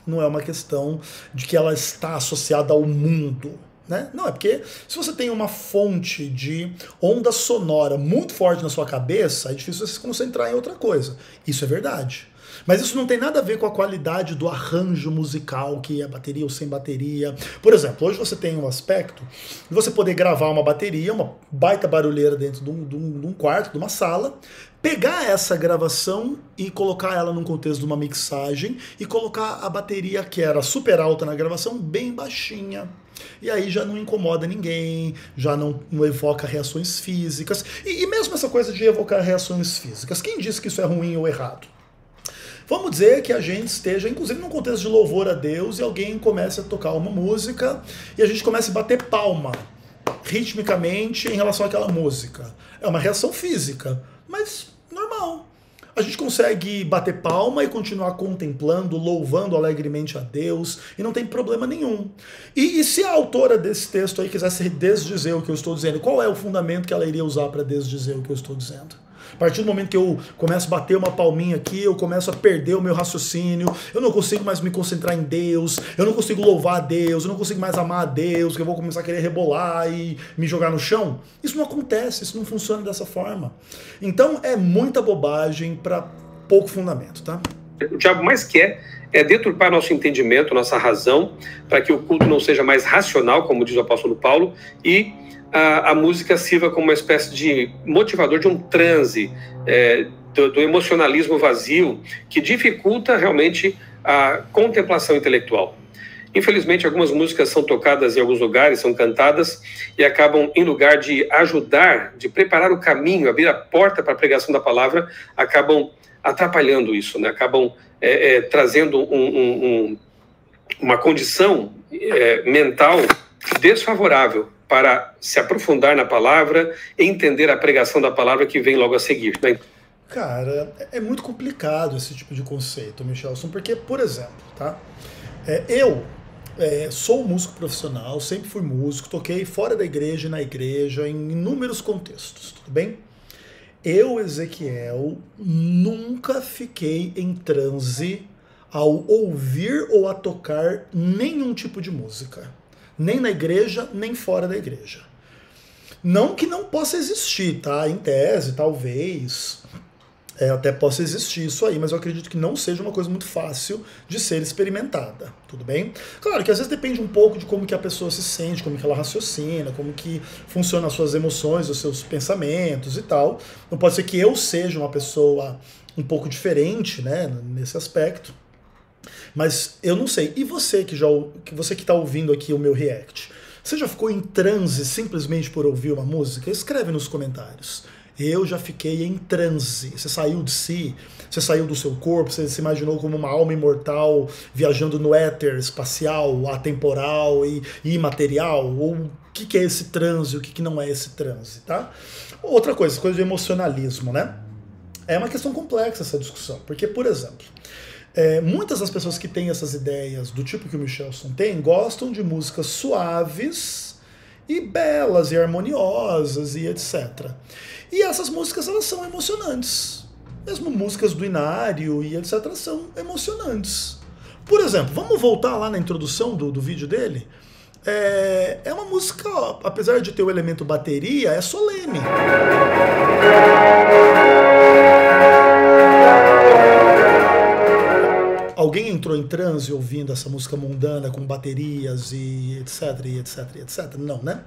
Não é uma questão de que ela está associada ao mundo. Né? Não, é porque se você tem uma fonte de onda sonora muito forte na sua cabeça, é difícil você se concentrar em outra coisa. Isso é verdade. Mas isso não tem nada a ver com a qualidade do arranjo musical, que é bateria ou sem bateria. Por exemplo, hoje você tem um aspecto de você poder gravar uma bateria, uma baita barulheira dentro de um quarto, de uma sala, pegar essa gravação e colocar ela num contexto de uma mixagem e colocar a bateria, que era super alta na gravação, bem baixinha. E aí já não incomoda ninguém, já não evoca reações físicas. E mesmo essa coisa de evocar reações físicas, quem disse que isso é ruim ou errado? Vamos dizer que a gente esteja, inclusive, num contexto de louvor a Deus, e alguém comece a tocar uma música e a gente comece a bater palma ritmicamente em relação àquela música. É uma reação física, mas normal. A gente consegue bater palma e continuar contemplando, louvando alegremente a Deus, e não tem problema nenhum. E se a autora desse texto aí quisesse desdizer o que eu estou dizendo, qual é o fundamento que ela iria usar para desdizer o que eu estou dizendo? A partir do momento que eu começo a bater uma palminha aqui, eu começo a perder o meu raciocínio, eu não consigo mais me concentrar em Deus, eu não consigo louvar a Deus, eu não consigo mais amar a Deus, que eu vou começar a querer rebolar e me jogar no chão. Isso não acontece, isso não funciona dessa forma. Então é muita bobagem para pouco fundamento, tá? O diabo mais quer é deturpar nosso entendimento, nossa razão, para que o culto não seja mais racional, como diz o apóstolo Paulo, e a música sirva como uma espécie de motivador de um transe, do emocionalismo vazio, que dificulta realmente a contemplação intelectual. Infelizmente, algumas músicas são tocadas em alguns lugares, são cantadas, e acabam, em lugar de ajudar, de preparar o caminho, abrir a porta para a pregação da palavra, acabam atrapalhando isso, né? Acabam trazendo uma condição mental desfavorável para se aprofundar na palavra e entender a pregação da palavra que vem logo a seguir, né? Cara, é muito complicado esse tipo de conceito, Michelson, porque, por exemplo, tá? Eu sou músico profissional, sempre fui músico, toquei fora da igreja e na igreja, em inúmeros contextos, tudo bem? Eu, Ezequiel, nunca fiquei em transe ao ouvir ou a tocar nenhum tipo de música. Nem na igreja, nem fora da igreja. Não que não possa existir, tá? Em tese, talvez, até possa existir isso aí, mas eu acredito que não seja uma coisa muito fácil de ser experimentada, tudo bem? Claro que às vezes depende um pouco de como que a pessoa se sente, como que ela raciocina, como que funcionam as suas emoções, os seus pensamentos e tal. Não pode ser que eu seja uma pessoa um pouco diferente, né, nesse aspecto. Mas eu não sei. E você que está ouvindo aqui o meu react? Você já ficou em transe simplesmente por ouvir uma música? Escreve nos comentários. Eu já fiquei em transe. Você saiu de si, você saiu do seu corpo, você se imaginou como uma alma imortal viajando no éter espacial, atemporal e imaterial? Ou o que é esse transe, o que não é esse transe, tá? Outra coisa de emocionalismo, né? É uma questão complexa essa discussão, porque, por exemplo, muitas das pessoas que têm essas ideias do tipo que o Michelson tem gostam de músicas suaves e belas e harmoniosas e etc. E essas músicas, elas são emocionantes. Mesmo músicas do Inário e etc. são emocionantes. Por exemplo, vamos voltar lá na introdução do vídeo dele? É uma música, apesar de ter o elemento bateria, é solene. Alguém entrou em transe ouvindo essa música mundana com baterias e etc, e etc, e etc? Não, né?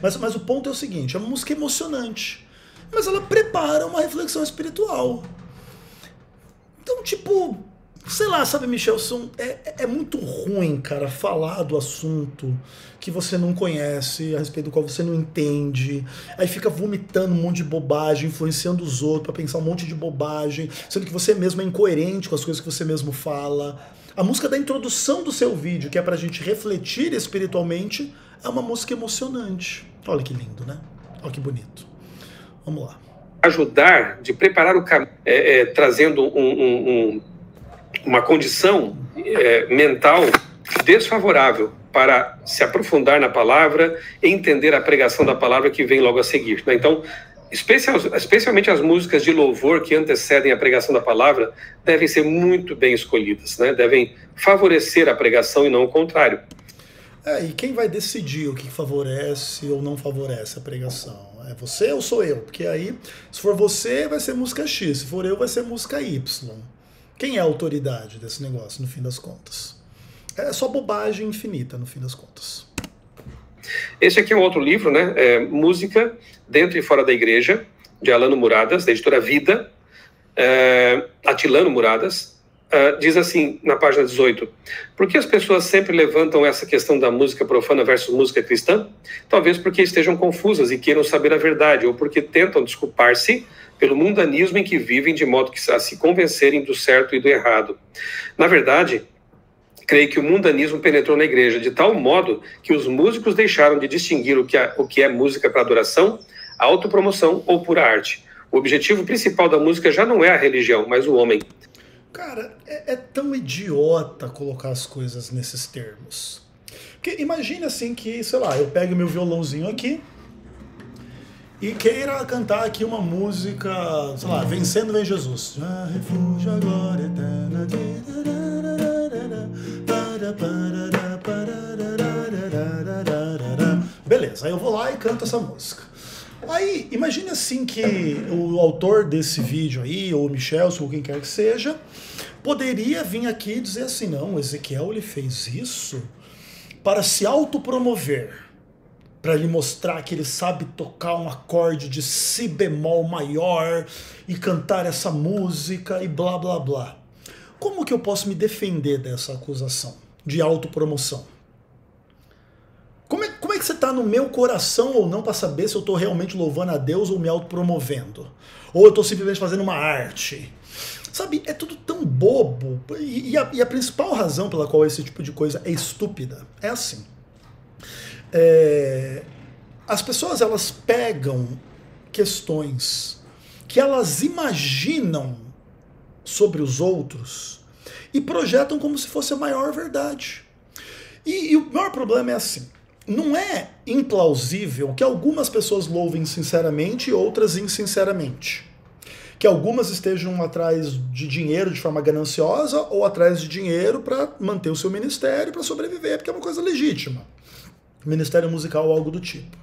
Mas o ponto é o seguinte, é uma música emocionante, mas ela prepara uma reflexão espiritual. Então, tipo, sei lá, sabe, Michelson, é muito ruim, cara, falar do assunto que você não conhece, a respeito do qual você não entende, aí fica vomitando um monte de bobagem, influenciando os outros pra pensar um monte de bobagem, sendo que você mesmo é incoerente com as coisas que você mesmo fala. A música da introdução do seu vídeo, que é pra gente refletir espiritualmente, é uma música emocionante. Olha que lindo, né? Olha que bonito. Vamos lá. Ajudar, de preparar o caminho, trazendo uma condição mental desfavorável para se aprofundar na palavra e entender a pregação da palavra que vem logo a seguir, né? Então, especialmente as músicas de louvor que antecedem a pregação da palavra devem ser muito bem escolhidas, né? Devem favorecer a pregação e não o contrário. E quem vai decidir o que favorece ou não favorece a pregação? É você ou sou eu? Porque aí, se for você, vai ser música X, se for eu, vai ser música Y. Quem é a autoridade desse negócio, no fim das contas? É só bobagem infinita, no fim das contas. Esse aqui é um outro livro, né? Música Dentro e Fora da Igreja, de Alano Muradas, da editora Vida. Atilano Muradas. Diz assim, na página 18, por que as pessoas sempre levantam essa questão da música profana versus música cristã? Talvez porque estejam confusas e queiram saber a verdade, ou porque tentam desculpar-se pelo mundanismo em que vivem, de modo que a se convencerem do certo e do errado. Na verdade, creio que o mundanismo penetrou na igreja de tal modo que os músicos deixaram de distinguir o que é música para adoração, autopromoção ou pura arte. O objetivo principal da música já não é a religião, mas o homem. Cara, é tão idiota colocar as coisas nesses termos. Porque imagine assim que, sei lá, eu pego meu violãozinho aqui e queira cantar aqui uma música, sei lá, Vencendo Vem Jesus. Já refúgio a glória eterna. Beleza, aí eu vou lá e canto essa música. Aí, imagine assim que o autor desse vídeo aí, ou o Michelson, ou quem quer que seja, poderia vir aqui e dizer assim, não, o Ezequiel ele fez isso para se autopromover, para ele mostrar que ele sabe tocar um acorde de si bemol maior e cantar essa música e blá blá blá. Como que eu posso me defender dessa acusação de autopromoção? Como é que você está no meu coração ou não para saber se eu estou realmente louvando a Deus ou me autopromovendo? Ou eu estou simplesmente fazendo uma arte? Sabe, é tudo tão bobo. E a principal razão pela qual esse tipo de coisa é estúpida é assim. As pessoas, elas pegam questões que elas imaginam sobre os outros e projetam como se fosse a maior verdade. E o maior problema é assim. Não é implausível que algumas pessoas louvem sinceramente e outras insinceramente. Que algumas estejam atrás de dinheiro de forma gananciosa ou atrás de dinheiro para manter o seu ministério, para sobreviver, porque é uma coisa legítima. Ministério musical ou algo do tipo.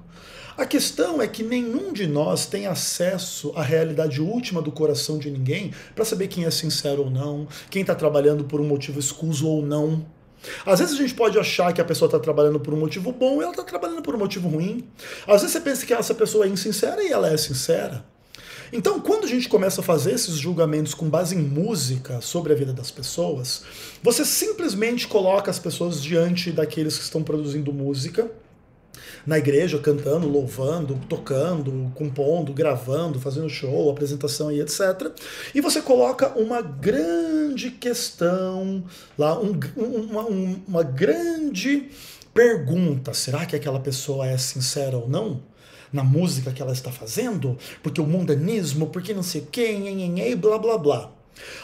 A questão é que nenhum de nós tem acesso à realidade última do coração de ninguém para saber quem é sincero ou não, quem está trabalhando por um motivo escuso ou não. Às vezes a gente pode achar que a pessoa está trabalhando por um motivo bom e ela está trabalhando por um motivo ruim. Às vezes você pensa que essa pessoa é insincera e ela é sincera. Então, quando a gente começa a fazer esses julgamentos com base em música sobre a vida das pessoas, você simplesmente coloca as pessoas diante daqueles que estão produzindo música, na igreja, cantando, louvando, tocando, compondo, gravando, fazendo show, apresentação e etc. E você coloca uma grande questão lá, uma grande pergunta: será que aquela pessoa é sincera ou não na música que ela está fazendo? Porque o mundanismo, porque não sei o que, e blá blá blá.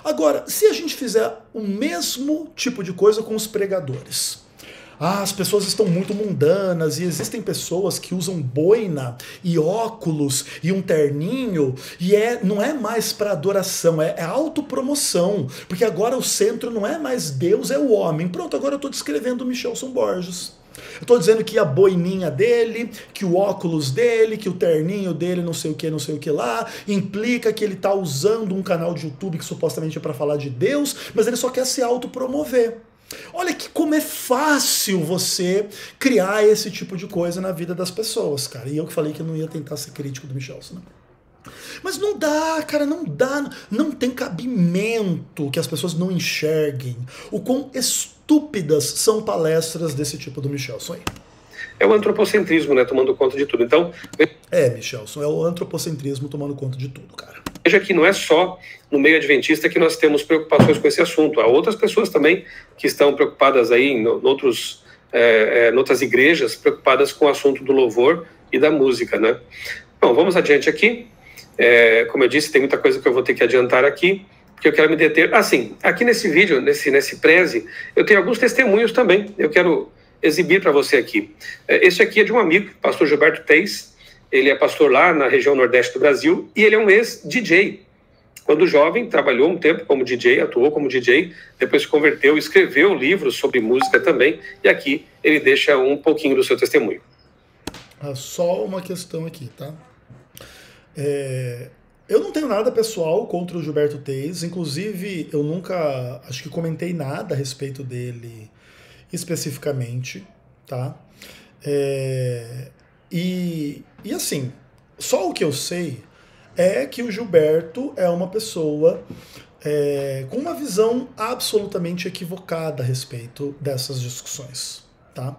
Agora, se a gente fizer o mesmo tipo de coisa com os pregadores, as pessoas estão muito mundanas e existem pessoas que usam boina e óculos e um terninho e não é mais para adoração, é autopromoção, porque agora o centro não é mais Deus, é o homem. Pronto, agora eu estou descrevendo o Michelson Borges. Eu estou dizendo que a boininha dele, que o óculos dele, que o terninho dele, não sei o que lá, implica que ele está usando um canal de YouTube que supostamente é para falar de Deus, mas ele só quer se autopromover. Olha como é fácil você criar esse tipo de coisa na vida das pessoas, cara. E eu que falei que eu não ia tentar ser crítico do Michelson, né? Mas não dá, cara, não dá. Não tem cabimento que as pessoas não enxerguem o quão estúpidas são palestras desse tipo do Michelson aí. É o antropocentrismo, né, tomando conta de tudo. Então, Michelson, é o antropocentrismo tomando conta de tudo, cara. Veja que não é só no meio adventista que nós temos preocupações com esse assunto. Há outras pessoas também que estão preocupadas aí em outras igrejas, preocupadas com o assunto do louvor e da música, né? Bom, vamos adiante aqui. Como eu disse, tem muita coisa que eu vou ter que adiantar aqui, porque eu quero me deter. Sim, aqui nesse vídeo, nesse preze, eu tenho alguns testemunhos também. Eu quero exibir para você aqui. Este aqui é de um amigo, pastor Gilberto Teis. Ele é pastor lá na região nordeste do Brasil e ele é um ex-DJ. Quando jovem, trabalhou um tempo como DJ, atuou como DJ, depois se converteu, escreveu livros sobre música também, e aqui ele deixa um pouquinho do seu testemunho. Só uma questão aqui, tá? Eu não tenho nada pessoal contra o Gilberto Teis, inclusive eu nunca, acho que comentei nada a respeito dele especificamente, tá? E assim, só o que eu sei é que o Gilberto é uma pessoa com uma visão absolutamente equivocada a respeito dessas discussões, tá?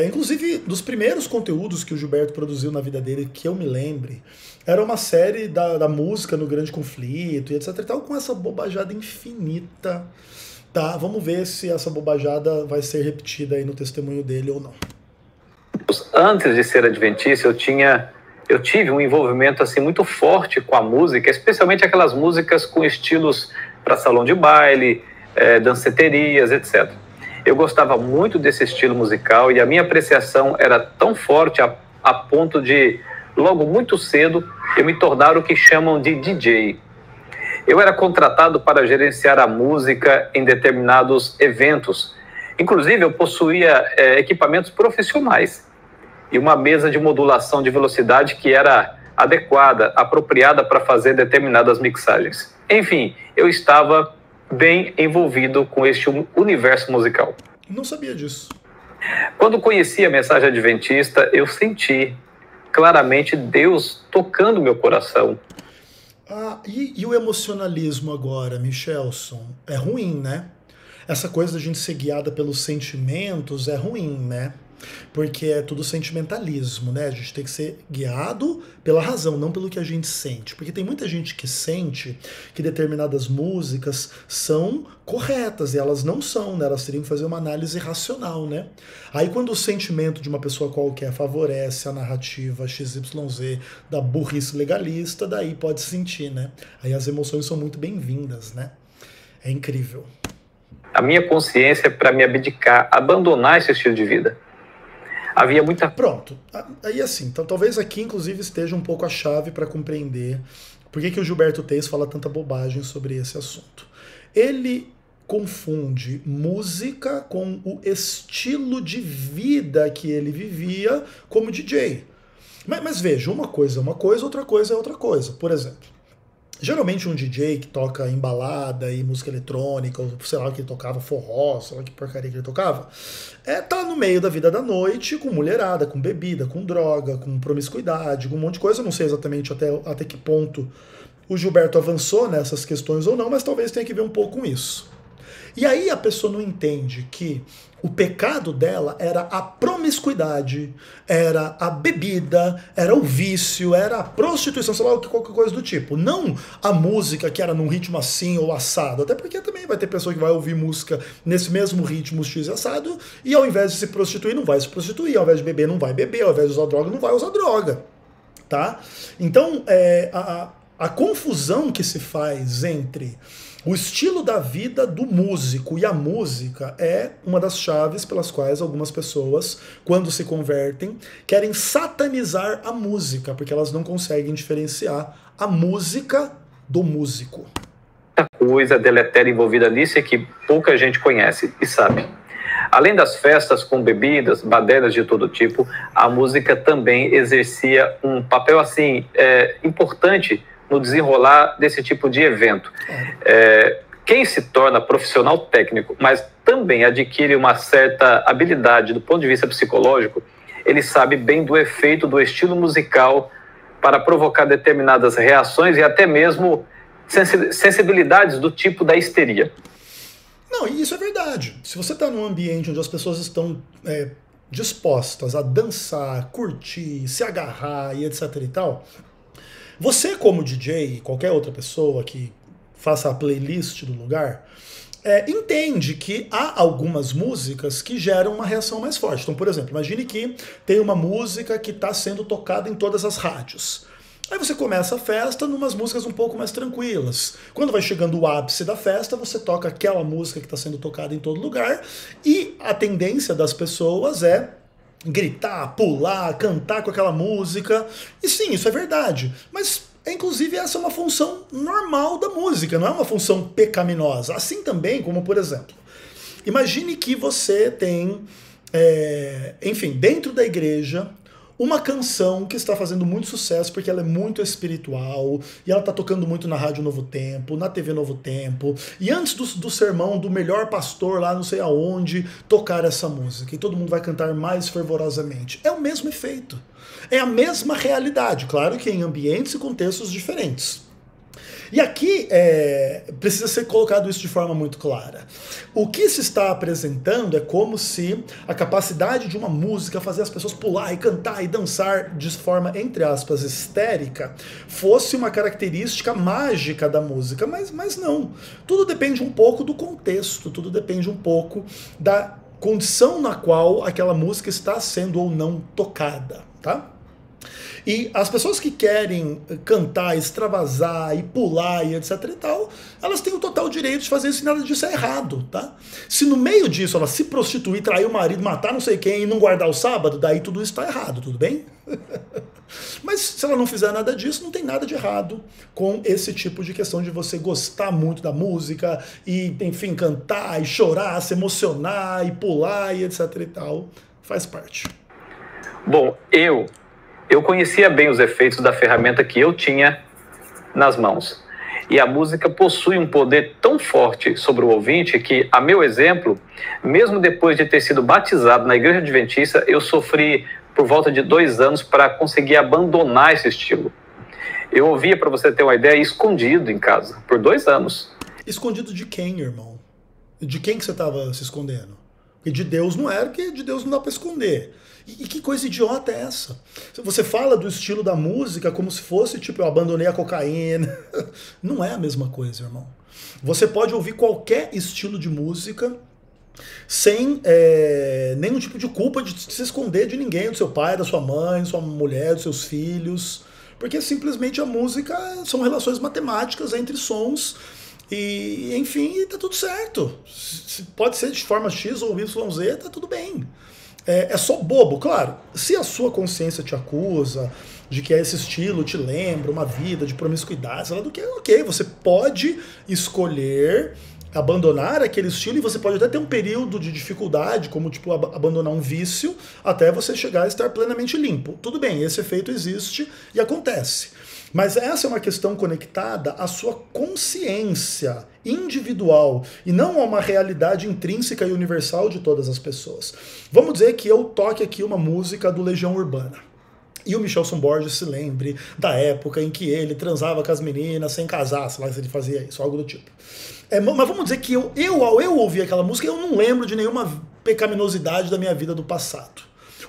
Inclusive, dos primeiros conteúdos que o Gilberto produziu na vida dele, que eu me lembre, era uma série da música no Grande Conflito e etc e tal, com essa bobajada infinita, tá? Vamos ver se essa bobajada vai ser repetida aí no testemunho dele ou não. Antes de ser adventista, eu tive um envolvimento assim muito forte com a música, especialmente aquelas músicas com estilos para salão de baile, danceterias, etc. Eu gostava muito desse estilo musical e a minha apreciação era tão forte a ponto de, logo muito cedo, eu me tornar o que chamam de DJ. Eu era contratado para gerenciar a música em determinados eventos. Inclusive, eu possuía equipamentos profissionais e uma mesa de modulação de velocidade que era adequada, apropriada para fazer determinadas mixagens. Enfim, eu estava bem envolvido com este universo musical. Não sabia disso. Quando conheci a mensagem adventista, eu senti claramente Deus tocando meu coração. E o emocionalismo agora, Michelson? É ruim, né? Essa coisa da gente ser guiada pelos sentimentos é ruim, né? Porque é tudo sentimentalismo, né? A gente tem que ser guiado pela razão, não pelo que a gente sente. Porque tem muita gente que sente que determinadas músicas são corretas e elas não são, né? Elas teriam que fazer uma análise racional, né? Aí quando o sentimento de uma pessoa qualquer favorece a narrativa XYZ da burrice legalista, daí pode sentir, né? Aí as emoções são muito bem-vindas, né? É incrível. A minha consciência é para me abdicar, abandonar esse estilo de vida. Havia muita... Pronto. Aí assim, então, talvez aqui inclusive esteja um pouco a chave para compreender por que o Gilberto Teis fala tanta bobagem sobre esse assunto. Ele confunde música com o estilo de vida que ele vivia como DJ. Mas veja, uma coisa é uma coisa, outra coisa é outra coisa. Por exemplo, geralmente um DJ que toca em balada e música eletrônica, ou sei lá o que ele tocava, forró, sei lá que porcaria que ele tocava, tá no meio da vida da noite, com mulherada, com bebida, com droga, com promiscuidade, com um monte de coisa. Eu não sei exatamente até que ponto o Gilberto avançou nessas questões ou não, mas talvez tenha que ver um pouco com isso. E aí a pessoa não entende que o pecado dela era a promiscuidade, era a bebida, era o vício, era a prostituição, sei lá, qualquer coisa do tipo. Não a música que era num ritmo assim ou assado. Até porque também vai ter pessoa que vai ouvir música nesse mesmo ritmo X assado e ao invés de se prostituir, não vai se prostituir, ao invés de beber, não vai beber, ao invés de usar droga, não vai usar droga. Tá? Então, a confusão que se faz entre o estilo da vida do músico e a música é uma das chaves pelas quais algumas pessoas, quando se convertem, querem satanizar a música, porque elas não conseguem diferenciar a música do músico. Muita coisa deletéria envolvida nisso é que pouca gente conhece e sabe. Além das festas com bebidas, badelas de todo tipo, a música também exercia um papel assim importante no desenrolar desse tipo de evento. Quem se torna profissional técnico, mas também adquire uma certa habilidade do ponto de vista psicológico, ele sabe bem do efeito do estilo musical para provocar determinadas reações e até mesmo sensibilidades do tipo da histeria. Não, e isso é verdade. Se você está num ambiente onde as pessoas estão dispostas a dançar, curtir, se agarrar e etc e tal, você como DJ e qualquer outra pessoa que faça a playlist do lugar, entende que há algumas músicas que geram uma reação mais forte. Então, por exemplo, imagine que tem uma música que está sendo tocada em todas as rádios. Aí você começa a festa numas músicas um pouco mais tranquilas. Quando vai chegando o ápice da festa, você toca aquela música que está sendo tocada em todo lugar e a tendência das pessoas é gritar, pular, cantar com aquela música. E sim, isso é verdade. Mas, inclusive, essa é uma função normal da música, não é uma função pecaminosa. Assim também como, por exemplo, imagine que você tem, enfim, dentro da igreja, uma canção que está fazendo muito sucesso porque ela é muito espiritual e ela está tocando muito na Rádio Novo Tempo, na TV Novo Tempo, e antes do sermão do melhor pastor lá não sei aonde, tocar essa música e todo mundo vai cantar mais fervorosamente. É o mesmo efeito. É a mesma realidade, claro que em ambientes e contextos diferentes. E aqui precisa ser colocado isso de forma muito clara. O que se está apresentando é como se a capacidade de uma música fazer as pessoas pular e cantar e dançar de forma, entre aspas, histérica, fosse uma característica mágica da música, mas não. Tudo depende um pouco do contexto, tudo depende um pouco da condição na qual aquela música está sendo ou não tocada, tá? E as pessoas que querem cantar, extravasar e pular e etc e tal, elas têm o total direito de fazer isso e nada disso é errado, tá? Se no meio disso ela se prostituir, trair o marido, matar não sei quem e não guardar o sábado, daí tudo isso tá errado, tudo bem? Mas se ela não fizer nada disso, não tem nada de errado com esse tipo de questão de você gostar muito da música e, enfim, cantar e chorar, se emocionar e pular e etc e tal. Faz parte. Bom, eu conhecia bem os efeitos da ferramenta que eu tinha nas mãos. E a música possui um poder tão forte sobre o ouvinte que, a meu exemplo, mesmo depois de ter sido batizado na Igreja Adventista, eu sofri por volta de 2 anos para conseguir abandonar esse estilo. Eu ouvia, para você ter uma ideia, escondido em casa, por 2 anos. Escondido de quem, irmão? De quem que você estava se escondendo? Porque de Deus não era, porque de Deus não dá para esconder. E que coisa idiota é essa? Você fala do estilo da música como se fosse, tipo, eu abandonei a cocaína. Não é a mesma coisa, irmão. Você pode ouvir qualquer estilo de música sem nenhum tipo de culpa de se esconder de ninguém, do seu pai, da sua mãe, da sua mulher, dos seus filhos. Porque simplesmente a música são relações matemáticas entre sons e, enfim, tá tudo certo. Pode ser de forma X ou YZ, tá tudo bem. É só bobo, claro. Se a sua consciência te acusa de que esse estilo te lembra uma vida de promiscuidade, sei lá do que, ok, você pode escolher abandonar aquele estilo e você pode até ter um período de dificuldade, como tipo abandonar um vício, até você chegar a estar plenamente limpo. Tudo bem, esse efeito existe e acontece. Mas essa é uma questão conectada à sua consciência individual e não a uma realidade intrínseca e universal de todas as pessoas. Vamos dizer que eu toque aqui uma música do Legião Urbana. e o Michelson Borges se lembre da época em que ele transava com as meninas sem casar, sei lá se ele fazia isso, algo do tipo. Mas vamos dizer que eu ouvi aquela música e eu não lembro de nenhuma pecaminosidade da minha vida do passado.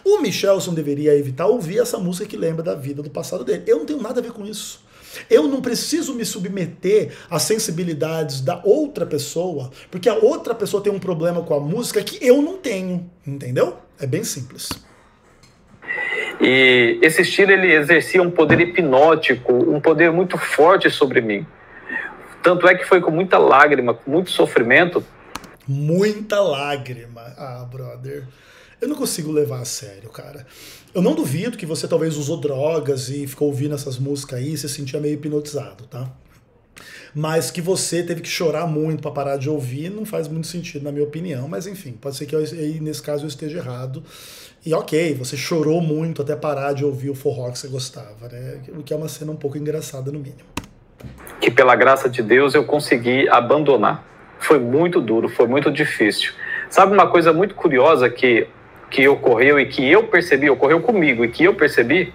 O Michelson deveria evitar ouvir essa música que lembra da vida do passado dele. Eu não tenho nada a ver com isso. Eu não preciso me submeter às sensibilidades da outra pessoa, porque a outra pessoa tem um problema com a música que eu não tenho, entendeu? É bem simples. E esse estilo, ele exercia um poder hipnótico, um poder muito forte sobre mim. Tanto é que foi com muita lágrima, com muito sofrimento. Muita lágrima. Ah, brother. Eu não consigo levar a sério, cara. Eu não duvido que você talvez usou drogas e ficou ouvindo essas músicas aí e se sentia meio hipnotizado, tá? Mas que você teve que chorar muito pra parar de ouvir não faz muito sentido, na minha opinião. Mas enfim, pode ser que nesse caso eu esteja errado. E ok, você chorou muito até parar de ouvir o forró que você gostava, né? O que é uma cena um pouco engraçada, no mínimo. Que pela graça de Deus eu consegui abandonar. Foi muito duro, foi muito difícil. Sabe uma coisa muito curiosa que ocorreu e que eu percebi, ocorreu comigo e que eu percebi?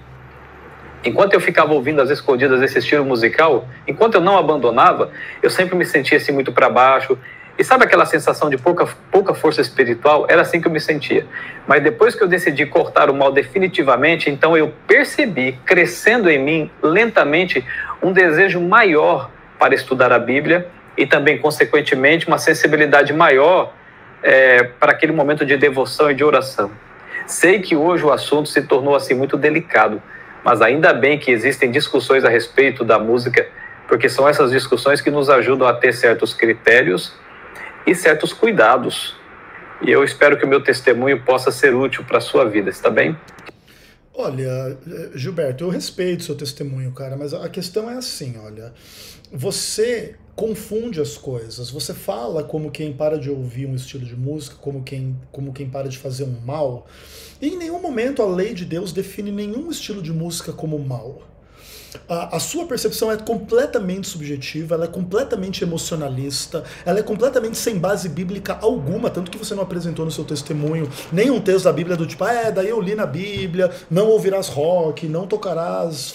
Enquanto eu ficava ouvindo as escondidas esse estilo musical, enquanto eu não abandonava, eu sempre me sentia assim muito para baixo. E sabe aquela sensação de pouca força espiritual? Era assim que eu me sentia. Mas depois que eu decidi cortar o mal definitivamente, então eu percebi, crescendo em mim lentamente, um desejo maior para estudar a Bíblia e também, consequentemente, uma sensibilidade maior para aquele momento de devoção e de oração. Sei que hoje o assunto se tornou assim muito delicado, mas ainda bem que existem discussões a respeito da música, porque são essas discussões que nos ajudam a ter certos critérios e certos cuidados. E eu espero que o meu testemunho possa ser útil para a sua vida, está bem? Olha, Gilberto, eu respeito o seu testemunho, cara, mas a questão é assim, olha, você confunde as coisas, você fala como quem para de ouvir um estilo de música, como quem para de fazer um mal, e em nenhum momento a lei de Deus define nenhum estilo de música como mal. A sua percepção é completamente subjetiva, ela é completamente emocionalista, ela é completamente sem base bíblica alguma, tanto que você não apresentou no seu testemunho nenhum texto da Bíblia do tipo, daí eu li na Bíblia, não ouvirás rock, não tocarás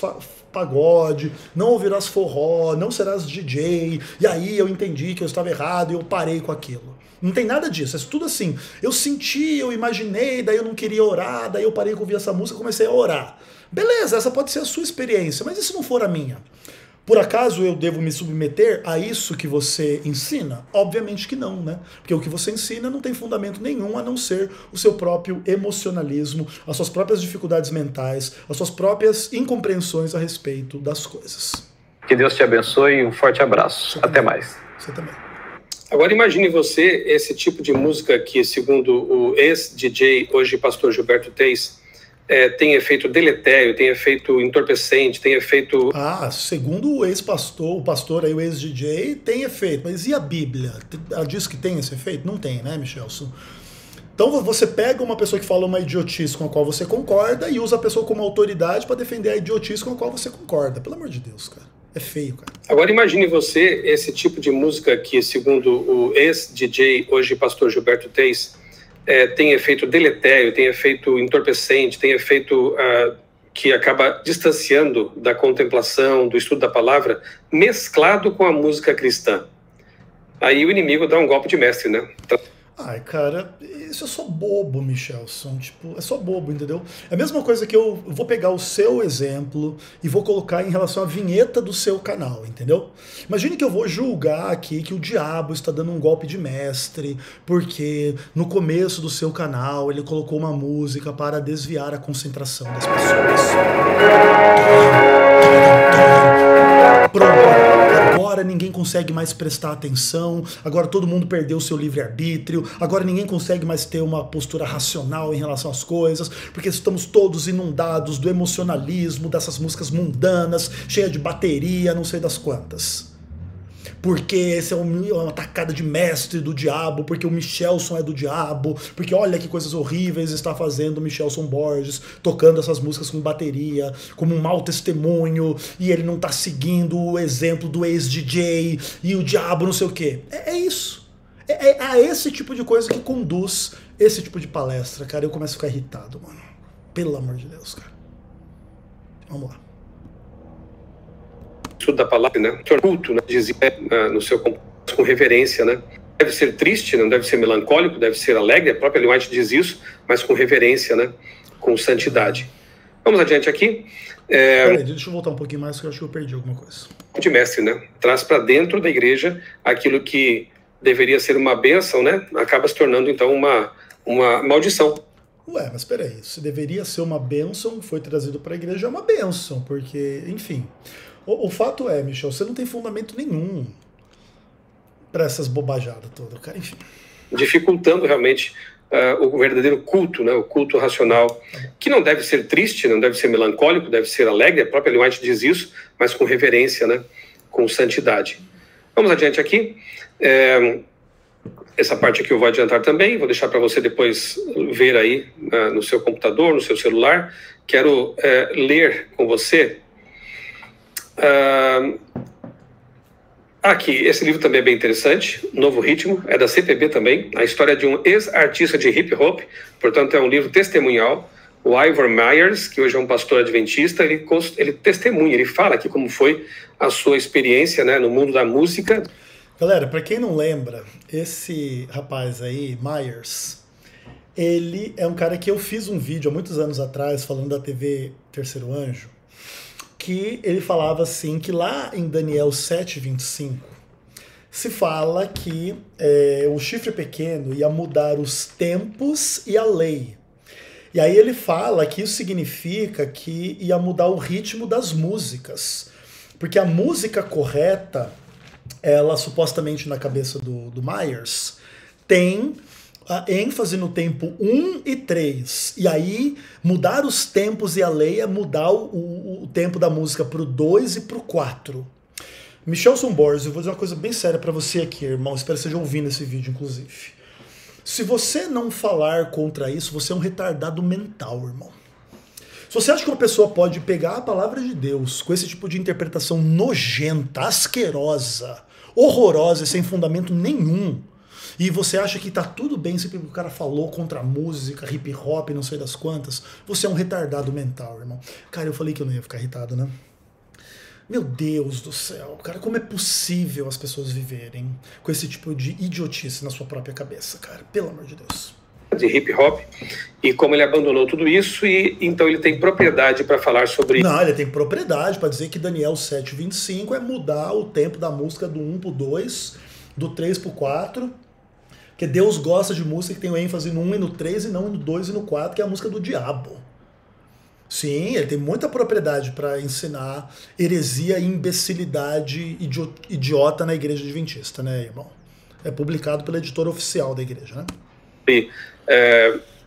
pagode, não ouvirás forró, não serás DJ, e aí eu entendi que eu estava errado e eu parei com aquilo. Não tem nada disso, é tudo assim. Eu senti, eu imaginei, daí eu não queria orar, daí eu parei de ouvir essa música e comecei a orar. Beleza, essa pode ser a sua experiência, mas e se não for a minha? Por acaso eu devo me submeter a isso que você ensina? Obviamente que não, né? Porque o que você ensina não tem fundamento nenhum a não ser o seu próprio emocionalismo, as suas próprias dificuldades mentais, as suas próprias incompreensões a respeito das coisas. Que Deus te abençoe e um forte abraço. Até mais. Você também. Agora imagine você esse tipo de música que, segundo o ex-DJ, hoje pastor Gilberto Teis, tem efeito deletério, tem efeito entorpecente, tem efeito... Segundo o ex-pastor, o pastor aí, o ex-DJ, tem efeito. Mas e a Bíblia? Ela diz que tem esse efeito? Não tem, né, Michelson? Então você pega uma pessoa que fala uma idiotice com a qual você concorda e usa a pessoa como autoridade para defender a idiotice com a qual você concorda. Pelo amor de Deus, cara. É feio, cara. Agora imagine você esse tipo de música que, segundo o ex-DJ, hoje pastor Gilberto Teis, tem efeito deletério, tem efeito entorpecente, tem efeito que acaba distanciando da contemplação, do estudo da palavra, mesclado com a música cristã. Aí o inimigo dá um golpe de mestre, né? Ai, cara, isso é só bobo, Michelson, tipo, é só bobo, entendeu? É a mesma coisa que eu vou pegar o seu exemplo e vou colocar em relação à vinheta do seu canal, entendeu? Imagine que eu vou julgar aqui que o diabo está dando um golpe de mestre, porque no começo do seu canal ele colocou uma música para desviar a concentração das pessoas. Pronto, agora ninguém consegue mais prestar atenção, agora todo mundo perdeu o seu livre-arbítrio, agora ninguém consegue mais ter uma postura racional em relação às coisas, porque estamos todos inundados do emocionalismo, dessas músicas mundanas, cheia de bateria, não sei das quantas. Porque esse é uma tacada de mestre do diabo, porque o Michelson é do diabo, porque olha que coisas horríveis está fazendo o Michelson Borges, tocando essas músicas com bateria, como um mau testemunho, e ele não está seguindo o exemplo do ex-DJ, e o diabo não sei o quê. É isso. É esse tipo de coisa que conduz esse tipo de palestra, cara. Eu começo a ficar irritado, mano. Pelo amor de Deus, cara. Vamos lá. Estudo da palavra, né? Culto, né? Dizia no seu com reverência, né? Deve ser triste, não deve ser melancólico, deve ser alegre. A própria Ellen White diz isso, mas com reverência, né? Com santidade. Vamos adiante aqui. Peraí, deixa eu voltar um pouquinho mais, que eu acho que eu perdi alguma coisa. De mestre, né? Traz para dentro da igreja aquilo que deveria ser uma bênção, né? Acaba se tornando, então, uma maldição. Ué, mas peraí, se deveria ser uma bênção, foi trazido para a igreja, é uma bênção, porque, enfim. O fato é, Michel, você não tem fundamento nenhum para essas bobajadas todas, cara, enfim. Dificultando realmente o verdadeiro culto, né? O culto racional, que não deve ser triste, não deve ser melancólico, deve ser alegre. A própria Ellen White diz isso, mas com reverência, né? Com santidade. Vamos adiante aqui. Essa parte aqui eu vou adiantar também, vou deixar para você depois ver aí no seu computador, no seu celular. Quero ler com você. Aqui, esse livro também é bem interessante, Novo Ritmo, é da CPB também, a história de um ex-artista de hip-hop, portanto é um livro testemunhal. O Ivor Myers, que hoje é um pastor adventista, ele testemunha, ele fala aqui como foi a sua experiência, né, no mundo da música. Galera, para quem não lembra, esse rapaz aí, Myers, ele é um cara que eu fiz um vídeo há muitos anos atrás, falando da TV Terceiro Anjo, que ele falava assim, que lá em Daniel 7:25, se fala que o chifre pequeno ia mudar os tempos e a lei. E aí ele fala que isso significa que ia mudar o ritmo das músicas. Porque a música correta, ela supostamente na cabeça do Myers, tem a ênfase no tempo 1 e 3. E aí, mudar os tempos e a lei é mudar o tempo da música pro 2 e pro 4. Michelson Borges, eu vou dizer uma coisa bem séria para você aqui, irmão. Espero que você esteja ouvindo esse vídeo, inclusive. Se você não falar contra isso, você é um retardado mental, irmão. Se você acha que uma pessoa pode pegar a palavra de Deus com esse tipo de interpretação nojenta, asquerosa, horrorosa e sem fundamento nenhum, e você acha que tá tudo bem sempre que o cara falou contra a música, hip hop, não sei das quantas, você é um retardado mental, irmão. Cara, eu falei que eu não ia ficar irritado, né? Meu Deus do céu, cara, como é possível as pessoas viverem com esse tipo de idiotice na sua própria cabeça, cara? Pelo amor de Deus. De hip hop, e como ele abandonou tudo isso, e então ele tem propriedade para falar sobre... Não, ele tem propriedade para dizer que Daniel 7:25 é mudar o tempo da música do 1 pro 2, do 3 pro 4, que Deus gosta de música que tem ênfase no 1 e no 3 e não no 2 e no 4, que é a música do diabo. Sim, ele tem muita propriedade para ensinar heresia e imbecilidade idiota na igreja adventista, né, irmão? É publicado pela editora oficial da igreja, né?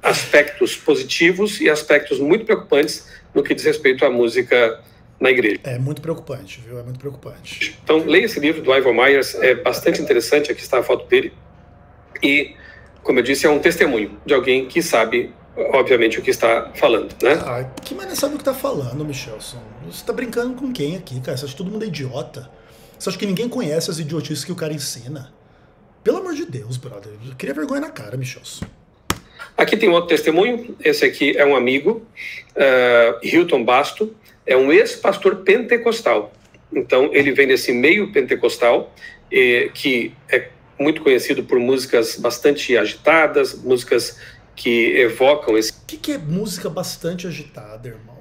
Aspectos positivos e aspectos muito preocupantes no que diz respeito à música na igreja. É muito preocupante, viu? É muito preocupante. Então, leia esse livro do Ivor Myers, é bastante interessante, aqui está a foto dele. E, como eu disse, é um testemunho de alguém que sabe, obviamente, o que está falando, né? Ah, que mané sabe o que está falando, Michelson? Você está brincando com quem aqui, cara? Você acha que todo mundo é idiota? Você acha que ninguém conhece as idiotices que o cara ensina? Pelo amor de Deus, brother. Eu queria vergonha na cara, Michelson. Aqui tem outro testemunho. Esse aqui é um amigo, Hilton Basto, é um ex-pastor pentecostal. Então, ele vem desse meio pentecostal, que é muito conhecido por músicas bastante agitadas, músicas que evocam esse... O que é música bastante agitada, irmão?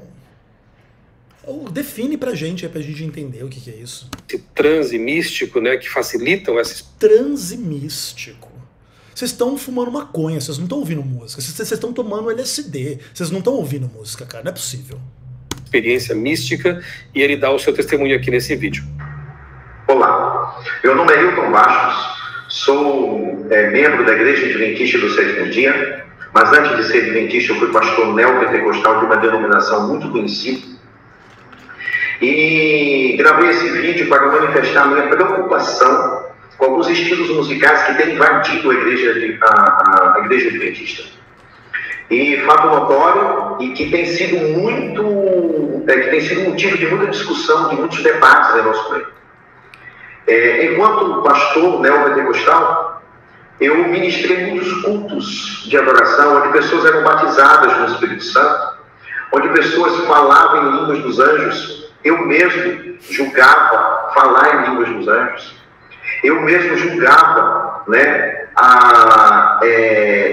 Define pra gente, pra gente entender o que é isso. Esse transe místico, né, que facilitam essa... Transe místico. Vocês estão fumando maconha, vocês não estão ouvindo música. Vocês estão tomando LSD, vocês não estão ouvindo música, cara, não é possível. Experiência mística, e ele dá o seu testemunho aqui nesse vídeo. Olá, meu nome é Hilton Bastos, sou membro da Igreja Adventista do Sétimo Dia, mas antes de ser adventista eu fui pastor neopentecostal de uma denominação muito conhecida. E gravei esse vídeo para manifestar a minha preocupação com alguns estilos musicais que têm invadido a igreja adventista. E fato notório, e que tem sido motivo de muita discussão, de muitos debates em nosso meio. Enquanto pastor neopentecostal, eu ministrei muitos cultos de adoração, onde pessoas eram batizadas no Espírito Santo, onde pessoas falavam em línguas dos anjos. Eu mesmo julgava falar em línguas dos anjos. Eu mesmo julgava, né,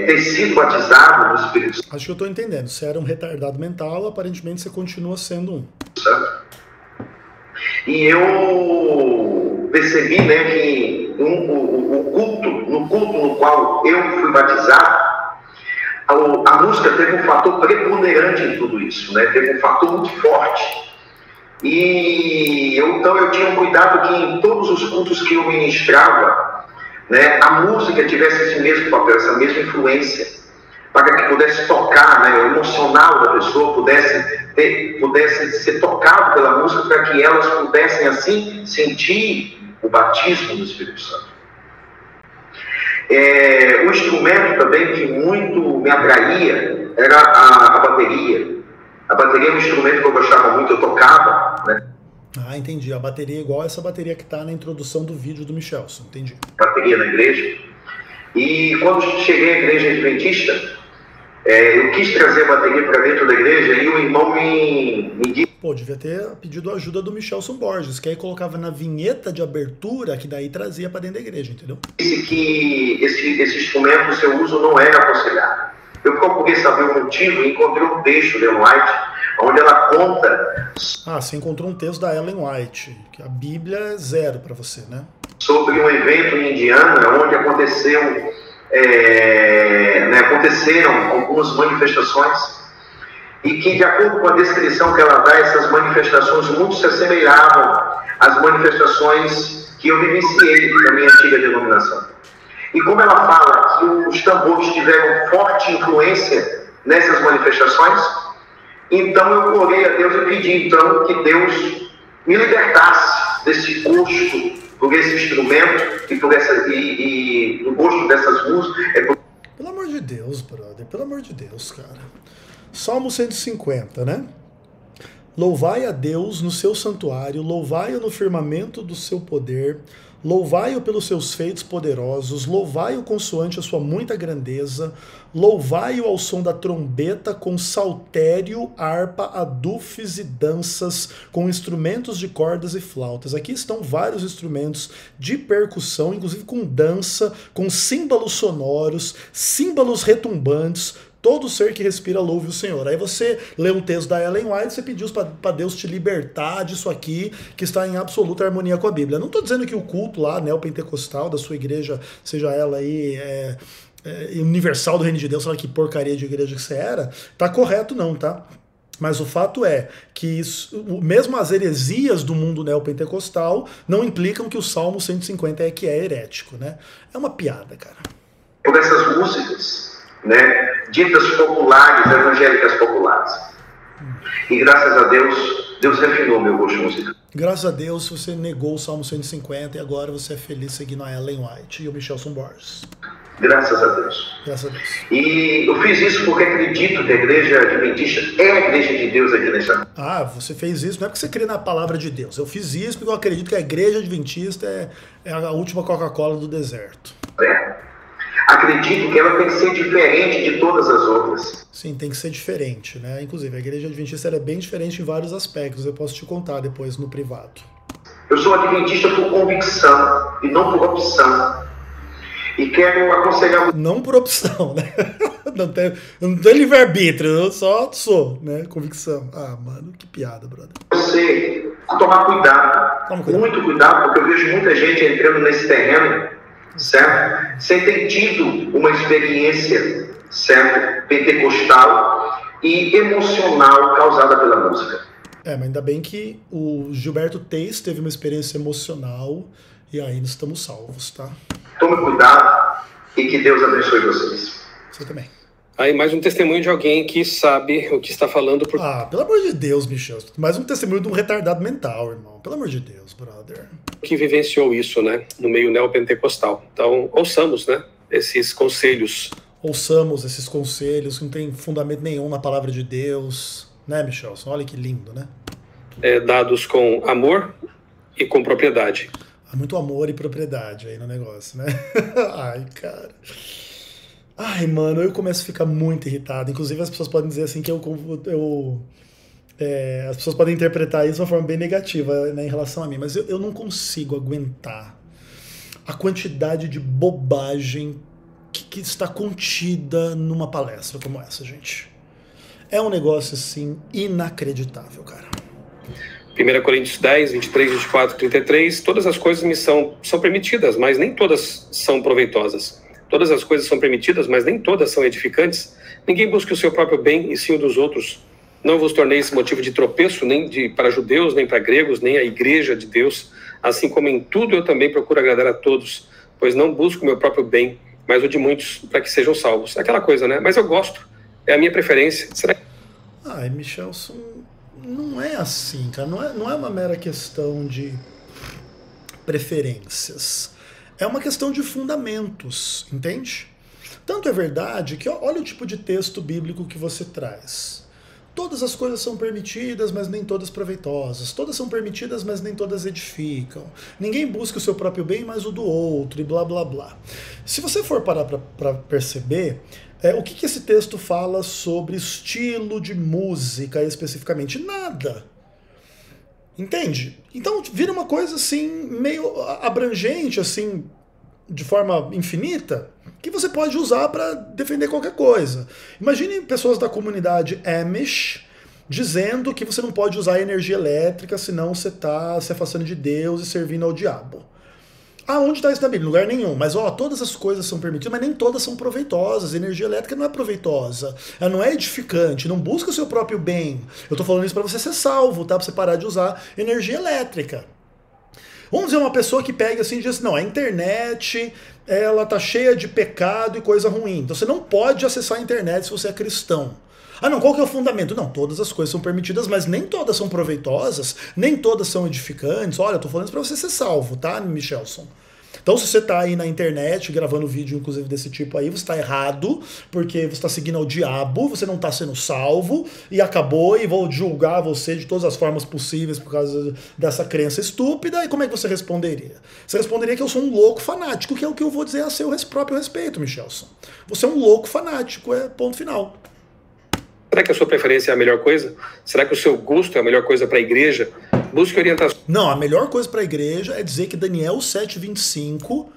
ter sido batizado no Espírito Santo. Acho que eu estou entendendo. Você era um retardado mental, aparentemente você continua sendo um. E eu percebi, né, que no culto no qual eu fui batizado, a música teve um fator preponderante em tudo isso, né? Teve um fator muito forte. E então eu tinha um cuidado que em todos os cultos que eu ministrava, né, a música tivesse esse mesmo papel, essa mesma influência, para que pudesse tocar, né, o emocional da pessoa pudesse ser tocado pela música, para que elas pudessem assim sentir o batismo do Espírito Santo. O instrumento também que muito me atraía era a bateria. A bateria é um instrumento que eu gostava muito, eu tocava, né? Ah, entendi. A bateria é igual essa bateria que está na introdução do vídeo do Michelson, entendi. Bateria na igreja. E quando cheguei à igreja adventista, eu quis trazer a bateria para dentro da igreja e o irmão me disse... Pô, devia ter pedido a ajuda do Michelson Borges, que aí colocava na vinheta de abertura, que daí trazia para dentro da igreja, entendeu? Disse que esse instrumento, o seu uso não era aconselhado. Eu procurei saber o motivo e encontrei um texto de Ellen White, onde ela conta... Ah, você encontrou um texto da Ellen White, que a Bíblia é zero para você, né? Sobre um evento em Indiana, onde aconteceram algumas manifestações, e que, de acordo com a descrição que ela dá, essas manifestações muito se assemelhavam às manifestações que eu vivenciei na minha antiga denominação. E como ela fala que os tambores tiveram forte influência nessas manifestações, então eu orei a Deus e pedi então que Deus me libertasse desse gosto por esse instrumento e do gosto dessas músicas. Pelo amor de Deus, brother, pelo amor de Deus, cara. Salmo 150, né? Louvai a Deus no seu santuário, louvai-o no firmamento do seu poder, louvai-o pelos seus feitos poderosos, louvai-o consoante a sua muita grandeza, louvai-o ao som da trombeta, com saltério, harpa, adufes e danças, com instrumentos de cordas e flautas. Aqui estão vários instrumentos de percussão, inclusive com dança, com símbolos sonoros, símbolos retumbantes. Todo ser que respira louve o Senhor. Aí você lê um texto da Ellen White, você pediu para Deus te libertar disso aqui, que está em absoluta harmonia com a Bíblia. Não estou dizendo que o culto lá, neopentecostal, da sua igreja, seja ela aí universal do reino de Deus, sei lá que porcaria de igreja que você era, tá correto não, tá? Mas o fato é que mesmo as heresias do mundo neopentecostal não implicam que o Salmo 150 é herético, né? É uma piada, cara. Por essas músicas, né, ditas populares, evangélicas populares. E graças a Deus, Deus refinou meu gosto musical. Graças a Deus você negou o Salmo 150 e agora você é feliz seguindo a Ellen White e o Michelson Borges. Graças a Deus. Graças a Deus. E eu fiz isso porque acredito que a igreja adventista é a igreja de Deus aqui nessa... Ah, você fez isso não é porque você crê na palavra de Deus. Eu fiz isso porque eu acredito que a igreja adventista é a última Coca-Cola do deserto. Acredito que ela tem que ser diferente de todas as outras. Sim, tem que ser diferente, né? Inclusive, a igreja adventista ela é bem diferente em vários aspectos. Eu posso te contar depois no privado. Eu sou adventista por convicção e não por opção. E quero aconselhar... Não por opção, né? Não tem livre-arbítrio, eu só sou, né? Convicção. Ah, mano, que piada, brother. Você tomar cuidado. Muito cuidado, porque eu vejo muita gente entrando nesse terreno, certo? Sem ter tido uma experiência, certo? Pentecostal e emocional causada pela música. Mas ainda bem que o Gilberto Teis teve uma experiência emocional e aí nós estamos salvos, tá? Tome cuidado e que Deus abençoe vocês. Você também. Aí mais um testemunho de alguém que sabe o que está falando. Ah, pelo amor de Deus, Michel. Mais um testemunho de um retardado mental, irmão. Pelo amor de Deus, brother. Que vivenciou isso, né? No meio neopentecostal. Então, ouçamos, né? Esses conselhos. Ouçamos esses conselhos que não tem fundamento nenhum na palavra de Deus. Né, Michelson? Olha que lindo, né? Dados com amor e com propriedade. Há muito amor e propriedade aí no negócio, né? Ai, cara. Ai, mano, eu começo a ficar muito irritado. Inclusive, as pessoas podem dizer assim que as pessoas podem interpretar isso de uma forma bem negativa, né, em relação a mim, mas eu não consigo aguentar a quantidade de bobagem que está contida numa palestra como essa, gente. É um negócio, assim, inacreditável, cara. 1 Coríntios 10, 23, 24, 33, todas as coisas me são permitidas, mas nem todas são proveitosas. Todas as coisas são permitidas, mas nem todas são edificantes. Ninguém busca o seu próprio bem, e sim o dos outros. Não vos tornei esse motivo de tropeço, nem para judeus, nem para gregos, nem a igreja de Deus. Assim como em tudo eu também procuro agradar a todos, pois não busco o meu próprio bem, mas o de muitos, para que sejam salvos. Aquela coisa, né? Mas eu gosto, é a minha preferência. Será que... Ai, Michelson, não é assim, cara. Não é uma mera questão de preferências. É uma questão de fundamentos, entende? Tanto é verdade que olha o tipo de texto bíblico que você traz. Todas as coisas são permitidas, mas nem todas proveitosas. Todas são permitidas, mas nem todas edificam. Ninguém busca o seu próprio bem, mas o do outro, e blá, blá, blá. Se você for parar para perceber, o que esse texto fala sobre estilo de música especificamente? Nada. Entende? Então vira uma coisa assim, meio abrangente, assim, de forma infinita, que você pode usar para defender qualquer coisa. Imagine pessoas da comunidade Amish dizendo que você não pode usar energia elétrica, senão você está se afastando de Deus e servindo ao diabo. Onde está isso na Bíblia? Em lugar nenhum. Mas todas as coisas são permitidas, mas nem todas são proveitosas. Energia elétrica não é proveitosa, ela não é edificante, não busca o seu próprio bem. Eu estou falando isso para você ser salvo, tá? Para você parar de usar energia elétrica. Vamos dizer uma pessoa que pega assim e diz assim, não, a internet, ela tá cheia de pecado e coisa ruim. Então você não pode acessar a internet se você é cristão. Não, qual que é o fundamento? Não, todas as coisas são permitidas, mas nem todas são proveitosas, nem todas são edificantes. Olha, eu tô falando isso pra você ser salvo, tá, Michelson? Então, se você tá aí na internet, gravando vídeo, inclusive, desse tipo aí, você tá errado, porque você tá seguindo ao diabo, você não tá sendo salvo, e acabou, e vou julgar você de todas as formas possíveis por causa dessa crença estúpida, e como é que você responderia? Você responderia que eu sou um louco fanático, que é o que eu vou dizer a seu próprio respeito, Michelson. Você é um louco fanático, ponto final. Será que a sua preferência é a melhor coisa? Será que o seu gosto é a melhor coisa para a igreja? Busque orientação. Não, a melhor coisa para a igreja é dizer que Daniel 7,25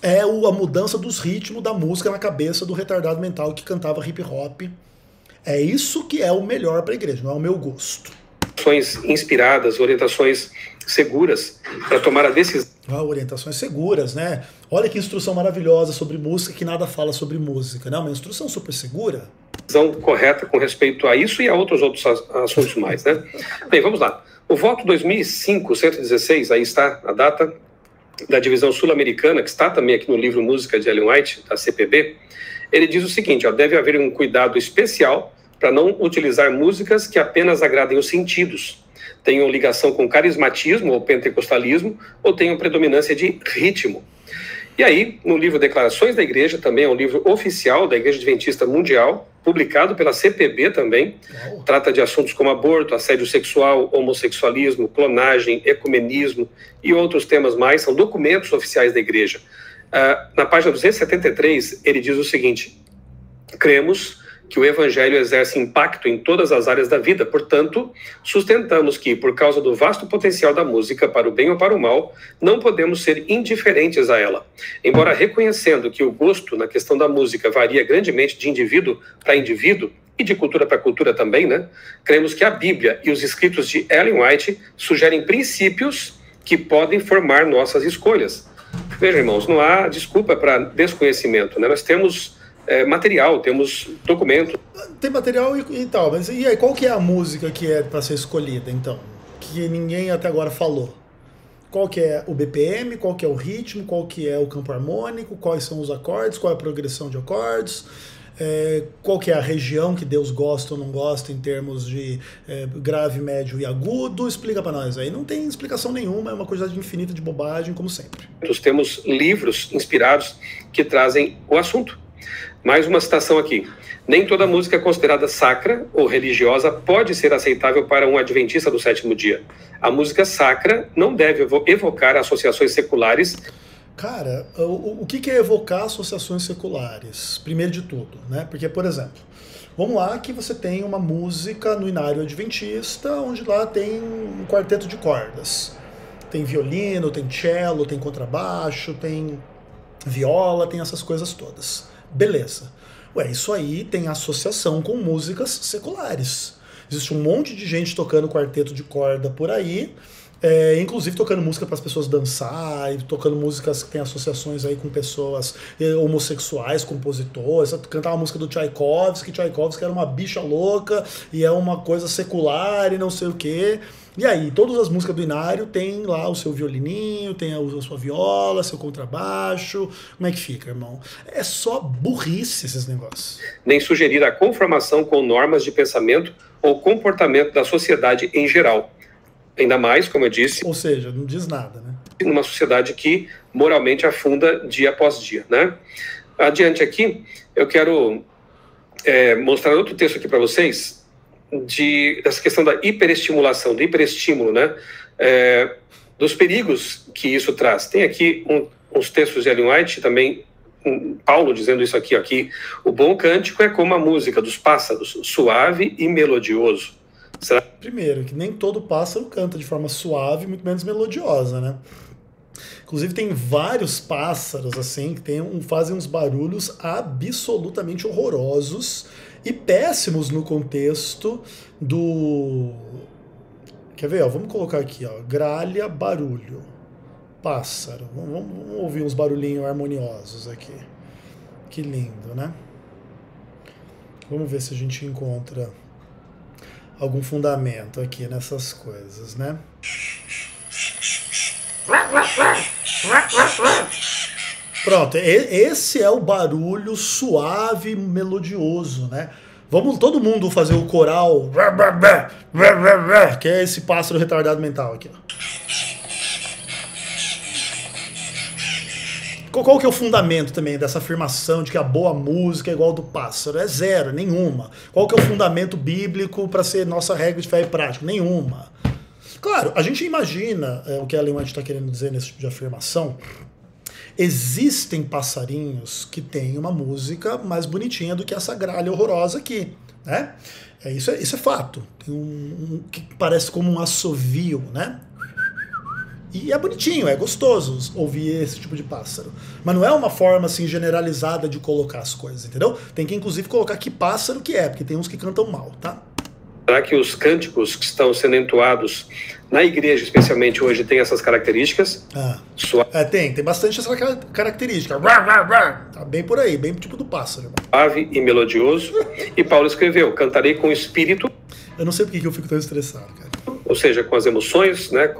é a mudança dos ritmos da música na cabeça do retardado mental que cantava hip hop. É isso que é o melhor para a igreja, não é o meu gosto. Orientações inspiradas, orientações seguras para tomar a decisão. Orientações seguras, né? Olha que instrução maravilhosa sobre música que nada fala sobre música, né? Uma instrução super segura. Correta com respeito a isso e a outros assuntos mais, né? Bem, vamos lá. O voto 2005-116, aí está a data da divisão sul-americana, que está também aqui no livro Música de Ellen White, da CPB, ele diz o seguinte, deve haver um cuidado especial para não utilizar músicas que apenas agradem os sentidos, tenham ligação com carismatismo ou pentecostalismo, ou tenham predominância de ritmo. E aí, no livro Declarações da Igreja, também é um livro oficial da Igreja Adventista Mundial, publicado pela CPB também, trata de assuntos como aborto, assédio sexual, homossexualismo, clonagem, ecumenismo e outros temas mais, são documentos oficiais da Igreja. Na página 273, ele diz o seguinte, cremos que o Evangelho exerce impacto em todas as áreas da vida, portanto, sustentamos que, por causa do vasto potencial da música para o bem ou para o mal, não podemos ser indiferentes a ela. Embora reconhecendo que o gosto na questão da música varia grandemente de indivíduo para indivíduo, e de cultura para cultura também, né? Cremos que a Bíblia e os escritos de Ellen White sugerem princípios que podem formar nossas escolhas. Veja, irmãos, não há desculpa para desconhecimento, né? Nós temos material, temos documento. Tem material e tal, mas e aí, qual que é a música que é para ser escolhida, então? Que ninguém até agora falou. Qual que é o BPM, qual que é o ritmo, qual que é o campo harmônico, quais são os acordes, qual é a progressão de acordes, qual que é a região que Deus gosta ou não gosta em termos de grave, médio e agudo. Explica para nós aí. Não tem explicação nenhuma, é uma quantidade infinita de bobagem, como sempre. Nós temos livros inspirados que trazem o assunto. Mais uma citação aqui. Nem toda música considerada sacra ou religiosa pode ser aceitável para um adventista do sétimo dia. A música sacra não deve evocar associações seculares. Cara, o que é evocar associações seculares? Primeiro de tudo, né? Porque, por exemplo, vamos lá que você tem uma música no Inário Adventista, onde lá tem um quarteto de cordas. Tem violino, tem cello, tem contrabaixo, tem viola, tem essas coisas todas. Beleza. Ué, isso aí tem associação com músicas seculares. Existe um monte de gente tocando quarteto de corda por aí, inclusive tocando música para as pessoas dançar, e tocando músicas que têm associações aí com pessoas homossexuais, compositores, cantar uma música do Tchaikovsky era uma bicha louca, e é uma coisa secular e não sei o quê. E aí, todas as músicas do Inário tem lá o seu violininho, tem a sua viola, seu contrabaixo. Como é que fica, irmão? É só burrice esses negócios. Nem sugerir a conformação com normas de pensamento ou comportamento da sociedade em geral. Ainda mais, como eu disse... Ou seja, não diz nada, né? Numa sociedade que moralmente afunda dia após dia, né? Adiante aqui, eu quero mostrar outro texto aqui para vocês, dessa questão da hiperestimulação, do hiperestímulo, né? Dos perigos que isso traz. Tem aqui uns textos de Ellen White, também Paulo dizendo isso aqui. O bom cântico é como a música dos pássaros, suave e melodioso. Será? Primeiro, que nem todo pássaro canta de forma suave, muito menos melodiosa, né? Inclusive tem vários pássaros assim que fazem uns barulhos absolutamente horrorosos e péssimos no contexto do... Quer ver? Ó, vamos colocar aqui, ó, gralha, barulho, pássaro. Vamos ouvir uns barulhinhos harmoniosos aqui. Que lindo, né? Vamos ver se a gente encontra algum fundamento aqui nessas coisas, né? Pronto, esse é o barulho suave e melodioso, né? Vamos todo mundo fazer o coral, que é esse pássaro retardado mental aqui, ó. Qual que é o fundamento também dessa afirmação de que a boa música é igual ao do pássaro? É zero, nenhuma. Qual que é o fundamento bíblico para ser nossa regra de fé e prática? Nenhuma. Claro, a gente imagina o que a Ellen White está querendo dizer nesse tipo de afirmação. Existem passarinhos que têm uma música mais bonitinha do que essa gralha horrorosa aqui, né? Isso é fato. Tem que parece como um assovio, né? E é bonitinho, é gostoso ouvir esse tipo de pássaro. Mas não é uma forma assim generalizada de colocar as coisas, entendeu? Tem que inclusive colocar que pássaro que é, porque tem uns que cantam mal, tá? Será que os cânticos que estão sendo entoados na igreja, especialmente hoje, tem essas características? Tem bastante essa característica. Tá bem por aí, bem tipo do pássaro. Suave e melodioso. E Paulo escreveu, cantarei com espírito. Eu não sei porque que eu fico tão estressado, cara. Ou seja, com as emoções, né?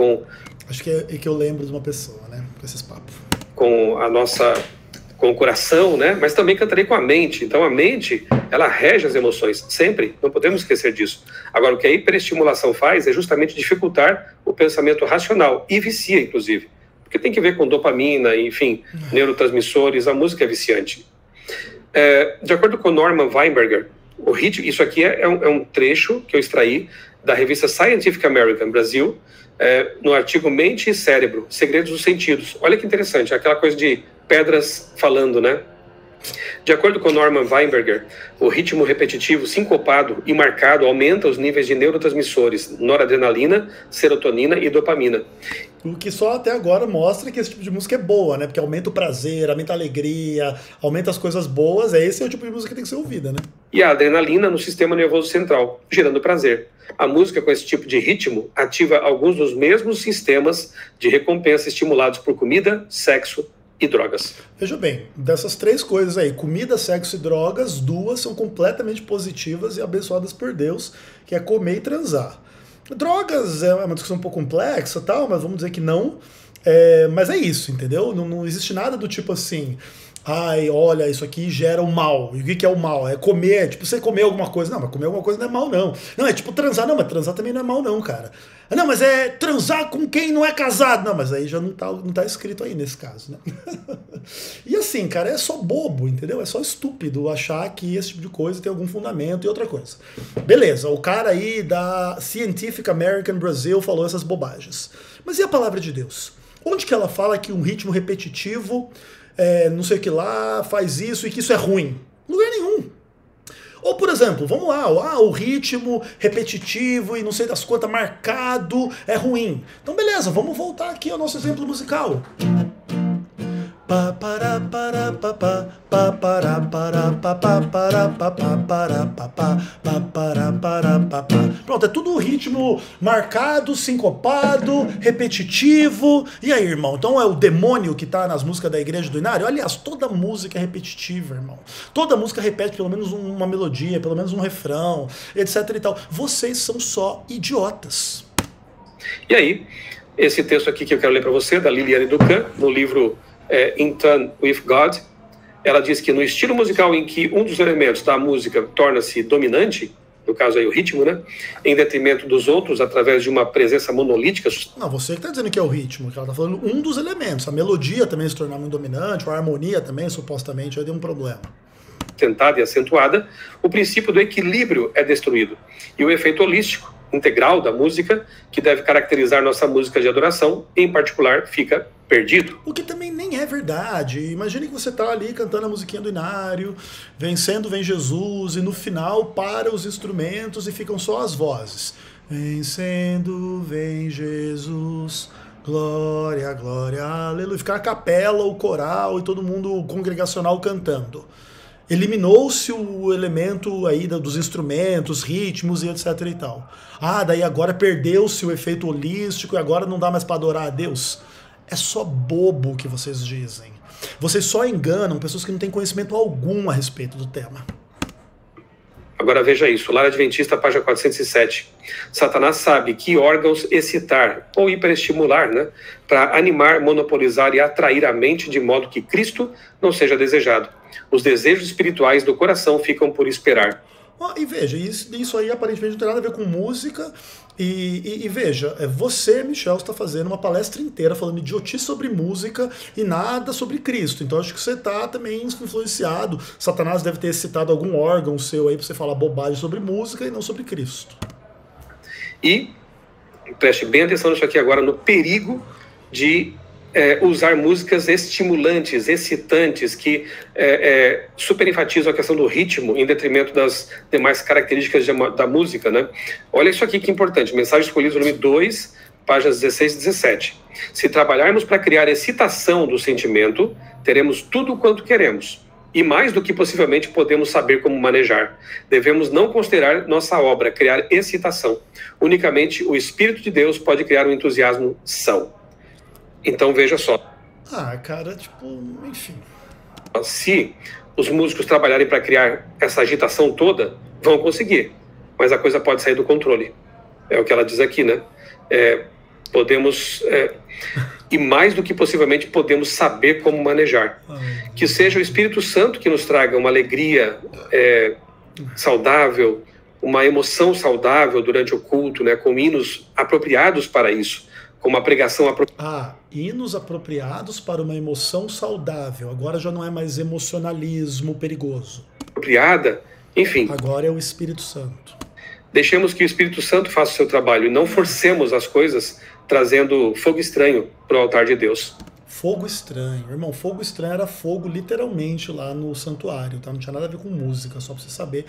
Acho que é que eu lembro de uma pessoa, né? Com esses papos. Com o coração, né? Mas também cantarei com a mente. Então a mente, ela rege as emoções, sempre. Não podemos esquecer disso. Agora, o que a hiperestimulação faz é justamente dificultar o pensamento racional e vicia, inclusive. Porque tem que ver com dopamina, enfim, neurotransmissores, a música é viciante. De acordo com Norman Weinberger, o ritmo, isso aqui é um trecho que eu extraí da revista Scientific American Brasil, no artigo Mente e Cérebro, Segredos dos Sentidos. Olha que interessante, aquela coisa de pedras falando, né? De acordo com Norman Weinberger, o ritmo repetitivo, sincopado e marcado aumenta os níveis de neurotransmissores, noradrenalina, serotonina e dopamina. O que só até agora mostra que esse tipo de música é boa, né? Porque aumenta o prazer, aumenta a alegria, aumenta as coisas boas. Esse é o tipo de música que tem que ser ouvida, né? E a adrenalina no sistema nervoso central, gerando prazer. A música com esse tipo de ritmo ativa alguns dos mesmos sistemas de recompensa estimulados por comida, sexo e drogas. Veja bem, dessas três coisas aí, comida, sexo e drogas, duas são completamente positivas e abençoadas por Deus, que é comer e transar. Drogas é uma discussão um pouco complexa, tal, mas vamos dizer que não. Mas é isso, entendeu? Não existe nada do tipo assim, ai, olha, isso aqui gera o mal. E o que é o mal? É comer, tipo, você comer alguma coisa. Não, mas comer alguma coisa não é mal, não. Não, é tipo transar. Não, mas transar também não é mal, não, cara. Não, mas é transar com quem não é casado. Não, mas aí já não tá escrito aí nesse caso, né? E assim, cara, é só bobo, entendeu? É só estúpido achar que esse tipo de coisa tem algum fundamento e outra coisa. Beleza, o cara aí da Scientific American Brasil falou essas bobagens. Mas e a palavra de Deus? Onde que ela fala que um ritmo repetitivo, não sei o que lá, faz isso e que isso é ruim? Lugar nenhum. Ou, por exemplo, vamos lá, o ritmo repetitivo e não sei das quantas marcado é ruim. Então beleza, vamos voltar aqui ao nosso exemplo musical. Pronto, é tudo um ritmo marcado, sincopado, repetitivo. E aí, irmão? Então é o demônio que tá nas músicas da Igreja do Inário? Aliás, toda música é repetitiva, irmão. Toda música repete pelo menos uma melodia, pelo menos um refrão, etc e tal. Vocês são só idiotas. E aí, esse texto aqui que eu quero ler para você, da Liliane Ducan, no livro In Tune with God, ela diz que no estilo musical em que um dos elementos da música torna-se dominante, no caso aí o ritmo, né, em detrimento dos outros, através de uma presença monolítica. Não, você que está dizendo que é o ritmo, que ela está falando um dos elementos. A melodia também se tornar muito dominante, a harmonia também, supostamente, aí deu um problema. Tentada e acentuada, o princípio do equilíbrio é destruído. E o efeito holístico, integral da música, que deve caracterizar nossa música de adoração, em particular, fica perdido. O que também nem é verdade. Imagine que você está ali cantando a musiquinha do Inário, Vencendo vem Jesus, e no final para os instrumentos e ficam só as vozes. Vencendo vem Jesus, glória, glória, aleluia. Ficar a capela, o coral e todo mundo congregacional cantando. Eliminou-se o elemento aí dos instrumentos, ritmos e etc e tal. Daí agora perdeu-se o efeito holístico e agora não dá mais para adorar a Deus. É só bobo o que vocês dizem. Vocês só enganam pessoas que não têm conhecimento algum a respeito do tema. Agora veja isso, Lar Adventista, página 407. Satanás sabe que órgãos excitar ou hiperestimular, né, para animar, monopolizar e atrair a mente de modo que Cristo não seja desejado. Os desejos espirituais do coração ficam por esperar. E veja, isso aí aparentemente não tem nada a ver com música. E veja, você, Michel, está fazendo uma palestra inteira falando idiotice sobre música e nada sobre Cristo. Então acho que você está também influenciado. Satanás deve ter excitado algum órgão seu aí para você falar bobagem sobre música e não sobre Cristo. E preste bem atenção nisso aqui agora, no perigo de usar músicas estimulantes, excitantes, que superenfatizam a questão do ritmo em detrimento das demais características da música, né? Olha isso aqui que importante, Mensagens Escolhidas, volume 2, páginas 16 e 17. Se trabalharmos para criar excitação do sentimento, teremos tudo quanto queremos, e mais do que possivelmente podemos saber como manejar. Devemos não considerar nossa obra criar excitação. Unicamente o Espírito de Deus pode criar um entusiasmo são. Então veja só. Cara, enfim. Se os músicos trabalharem para criar essa agitação toda, vão conseguir. Mas a coisa pode sair do controle. É o que ela diz aqui, né? Podemos... e mais do que possivelmente podemos saber como manejar. Que seja o Espírito Santo que nos traga uma alegria saudável, uma emoção saudável durante o culto, né? Com hinos apropriados para isso. Com uma pregação hinos apropriados para uma emoção saudável. Agora já não é mais emocionalismo perigoso. Apropriada, enfim. Agora é o Espírito Santo. Deixemos que o Espírito Santo faça o seu trabalho e não forcemos as coisas trazendo fogo estranho para o altar de Deus. Fogo estranho. Irmão, fogo estranho era fogo literalmente lá no santuário, tá? Não tinha nada a ver com música, só para você saber.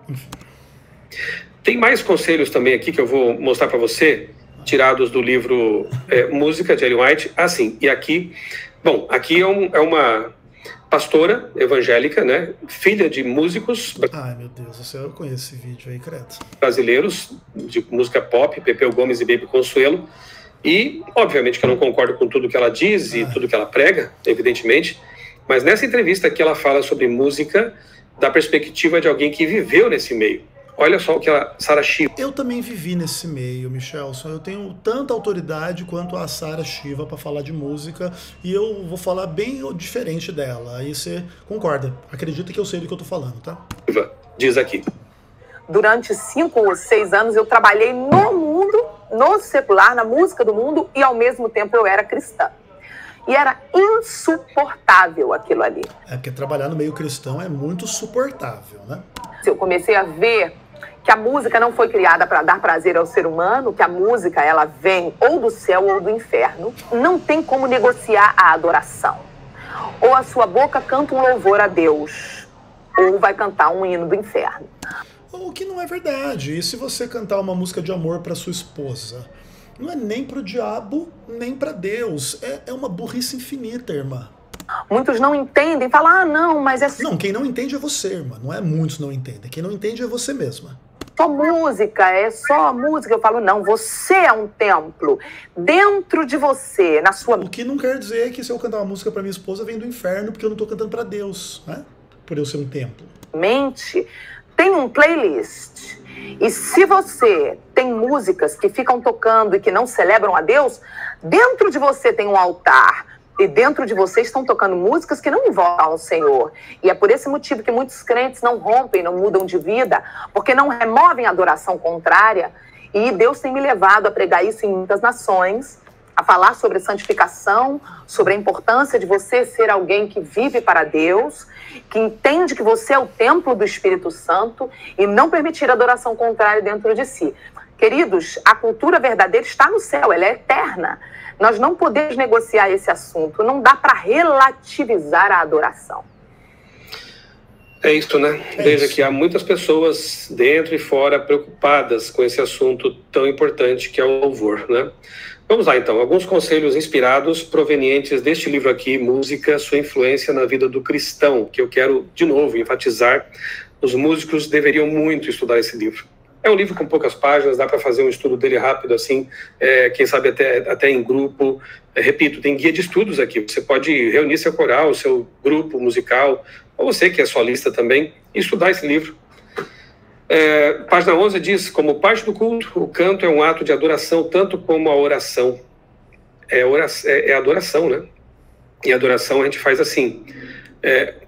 Enfim. Tem mais conselhos também aqui que eu vou mostrar para você, tirados do livro Música, de Ellen White. E aqui... Bom, aqui é uma pastora evangélica, né? Filha de músicos... Ai, meu Deus, eu conheço esse vídeo aí, credo. Brasileiros, de música pop, Pepeu Gomes e Baby Consuelo. E, obviamente, que eu não concordo com tudo que ela diz e tudo que ela prega, evidentemente. Mas nessa entrevista aqui ela fala sobre música da perspectiva de alguém que viveu nesse meio. Olha só o que a Sarah Shiva... Eu também vivi nesse meio, Michelson. Eu tenho tanta autoridade quanto a Sarah Shiva para falar de música e eu vou falar bem diferente dela. Aí você concorda. Acredita que eu sei do que eu tô falando, tá? Diz aqui. Durante 5 ou 6 anos eu trabalhei no mundo, no secular, na música do mundo e ao mesmo tempo eu era cristã. E era insuportável aquilo ali. Porque trabalhar no meio cristão é muito suportável, né? Eu comecei a ver que a música não foi criada para dar prazer ao ser humano, que a música ela vem ou do céu ou do inferno. Não tem como negociar a adoração. Ou a sua boca canta um louvor a Deus, ou vai cantar um hino do inferno. O que não é verdade. E se você cantar uma música de amor para sua esposa? Não é nem pro diabo, nem para Deus. É uma burrice infinita, irmã. Muitos não entendem, falam, não, mas é... Não, quem não entende é você, irmã. Não é muitos não entendem. Quem não entende é você mesma. Só música, é só música. Eu falo, não, você é um templo. Dentro de você, na sua... O que não quer dizer que se eu cantar uma música para minha esposa, vem do inferno, porque eu não tô cantando para Deus, né? Por eu ser um templo. Mente tem um playlist. E se você tem músicas que ficam tocando e que não celebram a Deus, dentro de você tem um altar. E dentro de você estão tocando músicas que não invocam ao Senhor. E é por esse motivo que muitos crentes não rompem, não mudam de vida, porque não removem a adoração contrária. E Deus tem me levado a pregar isso em muitas nações, a falar sobre santificação, sobre a importância de você ser alguém que vive para Deus, que entende que você é o templo do Espírito Santo e não permitir a adoração contrária dentro de si. Queridos, a cultura verdadeira está no céu, ela é eterna. Nós não podemos negociar esse assunto, não dá para relativizar a adoração. É isso, né? Veja que há muitas pessoas dentro e fora preocupadas com esse assunto tão importante que é o louvor, né? Vamos lá, então. Alguns conselhos inspirados provenientes deste livro aqui, Música, Sua Influência na Vida do Cristão, que eu quero, de novo, enfatizar. Os músicos deveriam muito estudar esse livro. É um livro com poucas páginas, dá para fazer um estudo dele rápido, assim, quem sabe até em grupo. Repito, tem guia de estudos aqui. Você pode reunir seu coral, seu grupo musical, ou você que é solista também, e estudar esse livro. Página 11 diz, como parte do culto, o canto é um ato de adoração, tanto como a oração. É adoração, né? E adoração a gente faz assim,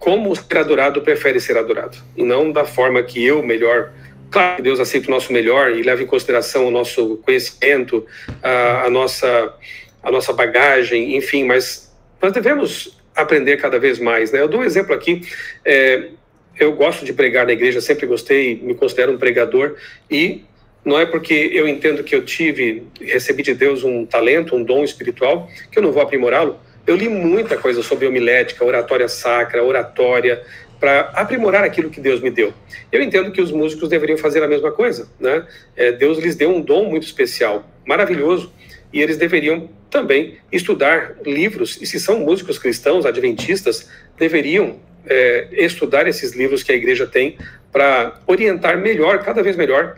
como ser adorado prefere ser adorado, e não da forma que eu melhor... Claro que Deus aceita o nosso melhor e leva em consideração o nosso conhecimento, a nossa bagagem, enfim, mas nós devemos aprender cada vez mais, né? Eu dou um exemplo aqui, eu gosto de pregar na igreja, sempre gostei, me considero um pregador, e não é porque eu entendo que eu recebi de Deus um talento, um dom espiritual, que eu não vou aprimorá-lo. Eu li muita coisa sobre homilética, oratória sacra, oratória, para aprimorar aquilo que Deus me deu. Eu entendo que os músicos deveriam fazer a mesma coisa, né? Deus lhes deu um dom muito especial, maravilhoso, e eles deveriam também estudar livros, e se são músicos cristãos, adventistas, deveriam estudar esses livros que a igreja tem para orientar melhor, cada vez melhor,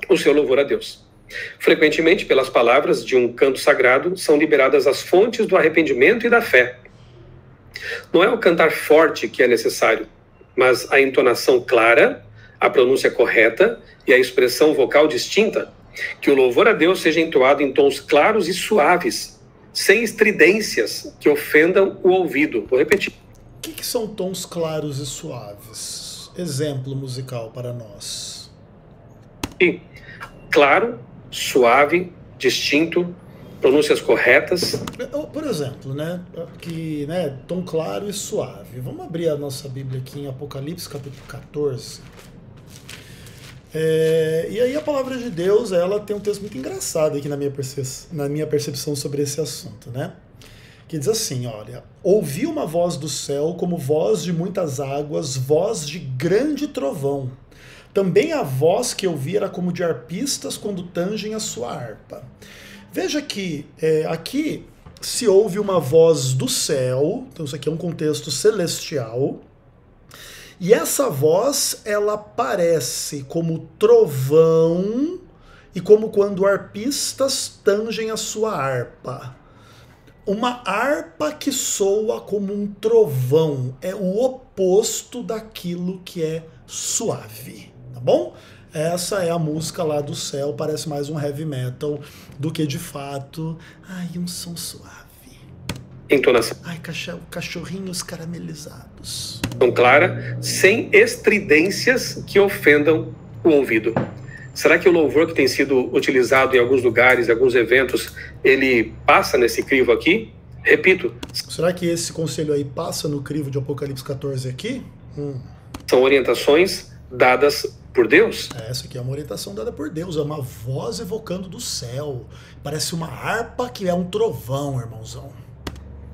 o seu louvor a Deus. Frequentemente, pelas palavras de um canto sagrado, são liberadas as fontes do arrependimento e da fé. Não é o cantar forte que é necessário, mas a entonação clara, a pronúncia correta e a expressão vocal distinta. Que o louvor a Deus seja entoado em tons claros e suaves, sem estridências que ofendam o ouvido. Vou repetir. O que são tons claros e suaves? Exemplo musical para nós. E claro, suave, distinto, pronúncias corretas. Por exemplo, tom claro e suave. Vamos abrir a nossa Bíblia aqui em Apocalipse, capítulo 14. E aí a palavra de Deus, ela tem um texto muito engraçado aqui na minha percepção sobre esse assunto, né? Que diz assim, olha, ouvi uma voz do céu como voz de muitas águas, voz de grande trovão. Também a voz que eu vi era como de arpistas quando tangem a sua harpa. Veja que aqui se ouve uma voz do céu, então isso aqui é um contexto celestial, e essa voz, ela parece como trovão e como quando arpistas tangem a sua harpa. Uma harpa que soa como um trovão é o oposto daquilo que é suave, tá bom? Essa é a música lá do céu, parece mais um heavy metal do que de fato, um som suave. Entonação. Cachorrinhos caramelizados. Clara, sem estridências que ofendam o ouvido. Será que o louvor que tem sido utilizado em alguns lugares, em alguns eventos, ele passa nesse crivo aqui? Repito. Será que esse conselho aí passa no crivo de Apocalipse 14 aqui? São orientações dadas por Deus? Essa aqui é uma orientação dada por Deus, é uma voz evocando do céu. Parece uma harpa que é um trovão, irmãozão.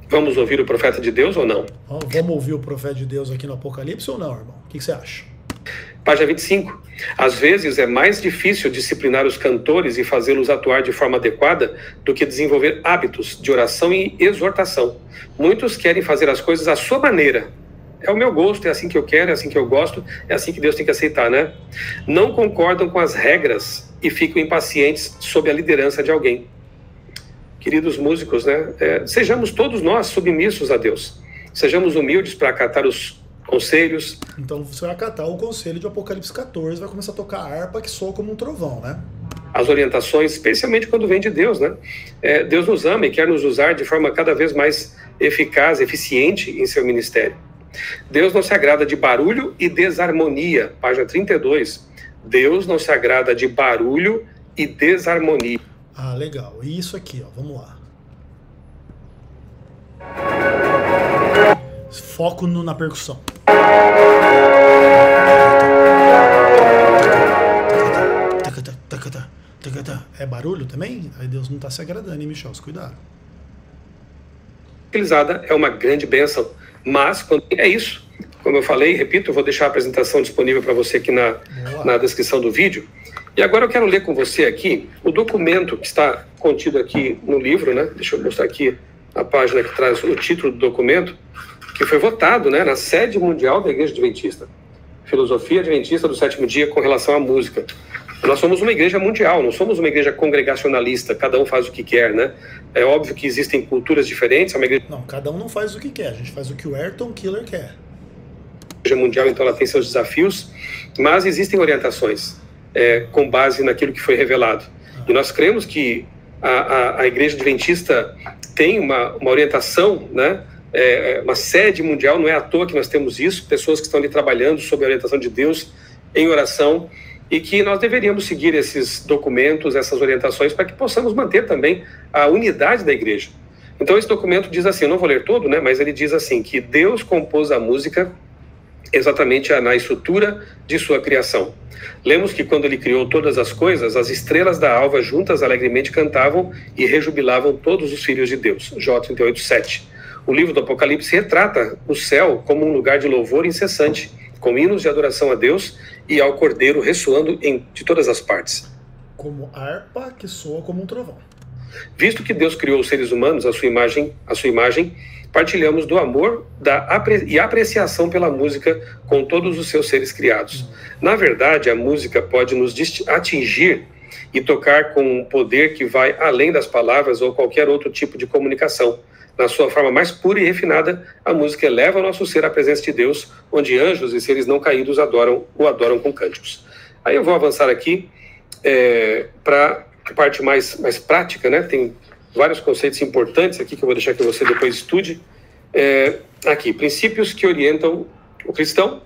Vamos ouvir o profeta de Deus ou não? Vamos ouvir o profeta de Deus aqui no Apocalipse ou não, irmão? O que você acha? Página 25. Às vezes é mais difícil disciplinar os cantores e fazê-los atuar de forma adequada do que desenvolver hábitos de oração e exortação. Muitos querem fazer as coisas à sua maneira. É o meu gosto, é assim que eu quero, é assim que eu gosto, é assim que Deus tem que aceitar, né? Não concordam com as regras e ficam impacientes sob a liderança de alguém. Queridos músicos, né? Sejamos todos nós submissos a Deus. Sejamos humildes para acatar os conselhos. Então você vai acatar o conselho de Apocalipse 14, vai começar a tocar a harpa que soa como um trovão, né? As orientações, especialmente quando vem de Deus, né? Deus nos ama e quer nos usar de forma cada vez mais eficaz, eficiente em seu ministério. Deus não se agrada de barulho e desarmonia. Página 32. Deus não se agrada de barulho e desarmonia. Ah, legal. E isso aqui, ó, vamos lá. Foco na percussão. É barulho também? Aí Deus não está se agradando, hein, Michel? Cuidado. Utilizada é uma grande bênção, mas quando é isso, como eu falei, repito, eu vou deixar a apresentação disponível para você aqui na descrição do vídeo. E agora eu quero ler com você aqui o documento que está contido aqui no livro, né? Deixa eu mostrar aqui a página que traz o título do documento, que foi votado, né, na sede mundial da Igreja Adventista. Filosofia Adventista do Sétimo Dia com relação à música. Nós somos uma igreja mundial, não somos uma igreja congregacionalista, cada um faz o que quer, né? É óbvio que existem culturas diferentes, é uma igreja... Não, cada um não faz o que quer, a gente faz o que o Ayrton Killer quer. A igreja mundial, então, ela tem seus desafios, mas existem orientações com base naquilo que foi revelado. E nós cremos que a Igreja Adventista tem uma orientação, né? Uma sede mundial, não é à toa que nós temos isso, pessoas que estão ali trabalhando sob a orientação de Deus em oração, e que nós deveríamos seguir esses documentos, essas orientações, para que possamos manter também a unidade da igreja. Então esse documento diz assim, eu não vou ler todo, né, mas ele diz assim, que Deus compôs a música exatamente na estrutura de sua criação. Lemos que quando ele criou todas as coisas, as estrelas da alva juntas alegremente cantavam e rejubilavam todos os filhos de Deus. Jó 38:7. O livro do Apocalipse retrata o céu como um lugar de louvor incessante, com hinos de adoração a Deus e ao Cordeiro ressoando de todas as partes. Como harpa que soa como um trovão. Visto que Deus criou os seres humanos à sua imagem, partilhamos do amor e apreciação pela música com todos os seus seres criados. Na verdade, a música pode nos atingir e tocar com um poder que vai além das palavras ou qualquer outro tipo de comunicação. Na sua forma mais pura e refinada, a música eleva o nosso ser à presença de Deus, onde anjos e seres não caídos o adoram com cânticos. Aí eu vou avançar aqui para a parte mais prática, né? Tem vários conceitos importantes aqui que eu vou deixar que você depois estude. Aqui, princípios que orientam o cristão.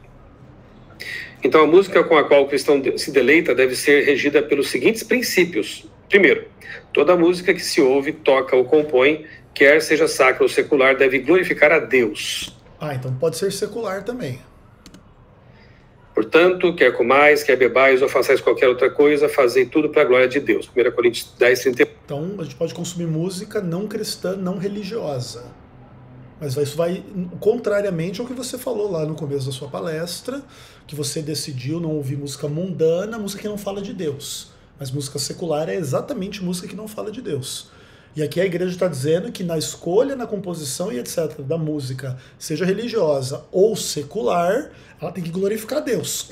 Então, a música com a qual o cristão se deleita deve ser regida pelos seguintes princípios. Primeiro, toda música que se ouve, toca ou compõe, quer seja sacra ou secular, deve glorificar a Deus. Então pode ser secular também. Portanto, quer comais, quer bebais ou façais qualquer outra coisa, fazei tudo para a glória de Deus. 1 Coríntios 10:31. Então a gente pode consumir música não cristã, não religiosa. Mas isso vai contrariamente ao que você falou lá no começo da sua palestra, que você decidiu não ouvir música mundana, música que não fala de Deus. Mas música secular é exatamente música que não fala de Deus. E aqui a igreja está dizendo que na escolha, na composição e etc. da música, seja religiosa ou secular, ela tem que glorificar Deus.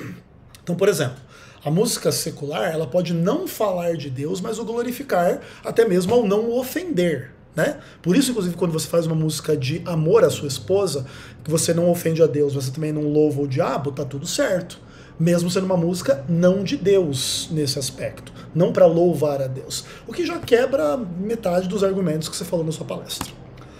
Então, por exemplo, a música secular, ela pode não falar de Deus, mas o glorificar, até mesmo ao não o ofender, né? Por isso, inclusive, quando você faz uma música de amor à sua esposa, que você não ofende a Deus, você também não louva o diabo, tá tudo certo. Mesmo sendo uma música não de Deus nesse aspecto, não para louvar a Deus. O que já quebra metade dos argumentos que você falou na sua palestra.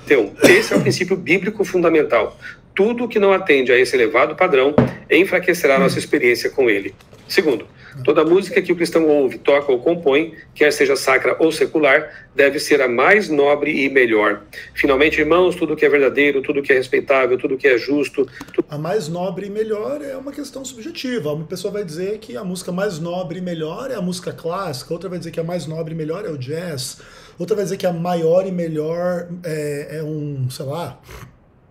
Então, esse é o princípio bíblico fundamental. tudo que não atende a esse elevado padrão enfraquecerá nossa experiência com ele. Segundo, toda música que o cristão ouve, toca ou compõe, quer seja sacra ou secular, deve ser a mais nobre e melhor. Finalmente, irmãos, tudo que é verdadeiro, tudo que é respeitável, tudo que é justo... A mais nobre e melhor é uma questão subjetiva. Uma pessoa vai dizer que a música mais nobre e melhor é a música clássica, outra vai dizer que a mais nobre e melhor é o jazz, outra vai dizer que a maior e melhor é sei lá...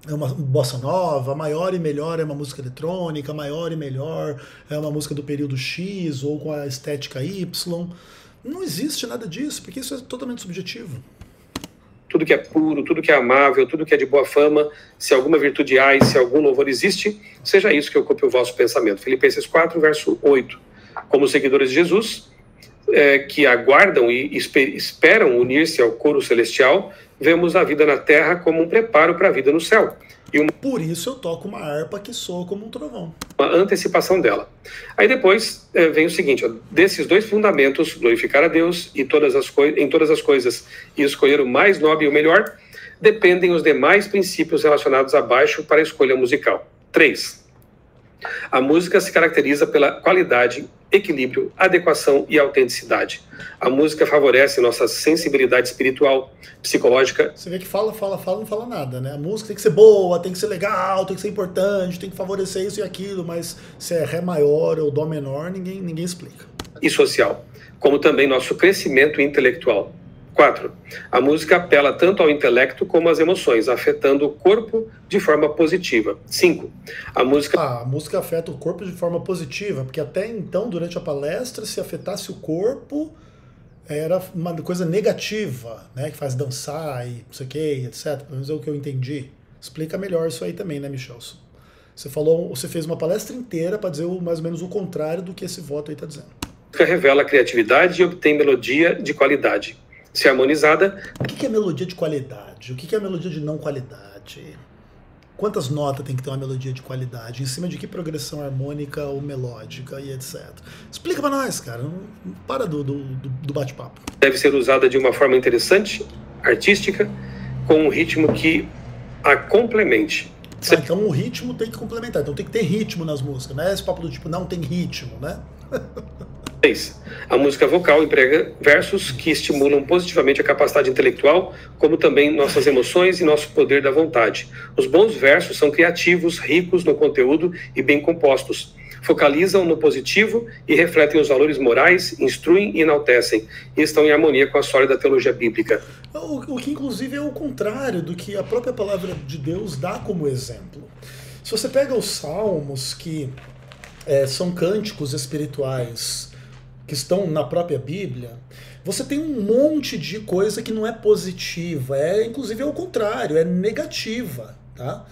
É uma bossa nova, a maior e melhor é uma música eletrônica, a maior e melhor é uma música do período X ou com a estética Y. Não existe nada disso, porque isso é totalmente subjetivo. Tudo que é puro, tudo que é amável, tudo que é de boa fama, se alguma virtude há e se algum louvor existe, seja isso que ocupe o vosso pensamento. Filipenses 4, verso 8. Como seguidores de Jesus, que aguardam e esperam unir-se ao coro celestial, vemos a vida na terra como um preparo para a vida no céu. Por isso eu toco uma harpa que soa como um trovão. Uma antecipação dela. Aí depois vem o seguinte, ó, desses dois fundamentos, glorificar a Deus em todas as coisas e escolher o mais nobre e o melhor, dependem os demais princípios relacionados abaixo para a escolha musical. 3. A música se caracteriza pela qualidade, equilíbrio, adequação e autenticidade. A música favorece nossa sensibilidade espiritual, psicológica. Você vê que fala, não fala nada, né? A música tem que ser boa, tem que ser legal, tem que ser importante, tem que favorecer isso e aquilo, mas se é Ré maior ou Dó menor, ninguém explica. E social, como também nosso crescimento intelectual. 4. A música apela tanto ao intelecto como às emoções, afetando o corpo de forma positiva. 5. A música afeta o corpo de forma positiva, porque até então, durante a palestra, se afetasse o corpo, era uma coisa negativa, né? Que faz dançar e não sei o que, etc. Pelo menos é o que eu entendi. Explica melhor isso aí também, né, Michelson? Você fez uma palestra inteira para dizer mais ou menos o contrário do que esse voto aí está dizendo. Revela criatividade e obtém melodia de qualidade. Se harmonizada... O que é melodia de qualidade? O que é melodia de não qualidade? Quantas notas tem que ter uma melodia de qualidade? Em cima de que progressão harmônica ou melódica e etc. Explica pra nós, cara. Não para do bate-papo. Deve ser usada de uma forma interessante, artística, com um ritmo que a complemente. Então o ritmo tem que complementar. Então tem que ter ritmo nas músicas. Não é esse papo do tipo, não tem ritmo, né? 6. A música vocal emprega versos que estimulam positivamente a capacidade intelectual, como também nossas emoções e nosso poder da vontade. Os bons versos são criativos, ricos no conteúdo e bem compostos. Focalizam no positivo e refletem os valores morais, instruem e enaltecem, e estão em harmonia com a sólida teologia bíblica. O que inclusive é o contrário do que a própria palavra de Deus dá como exemplo. Se você pega os salmos, que são cânticos espirituais que estão na própria Bíblia, você tem um monte de coisa que não é positiva, inclusive é o contrário, é negativa, tá?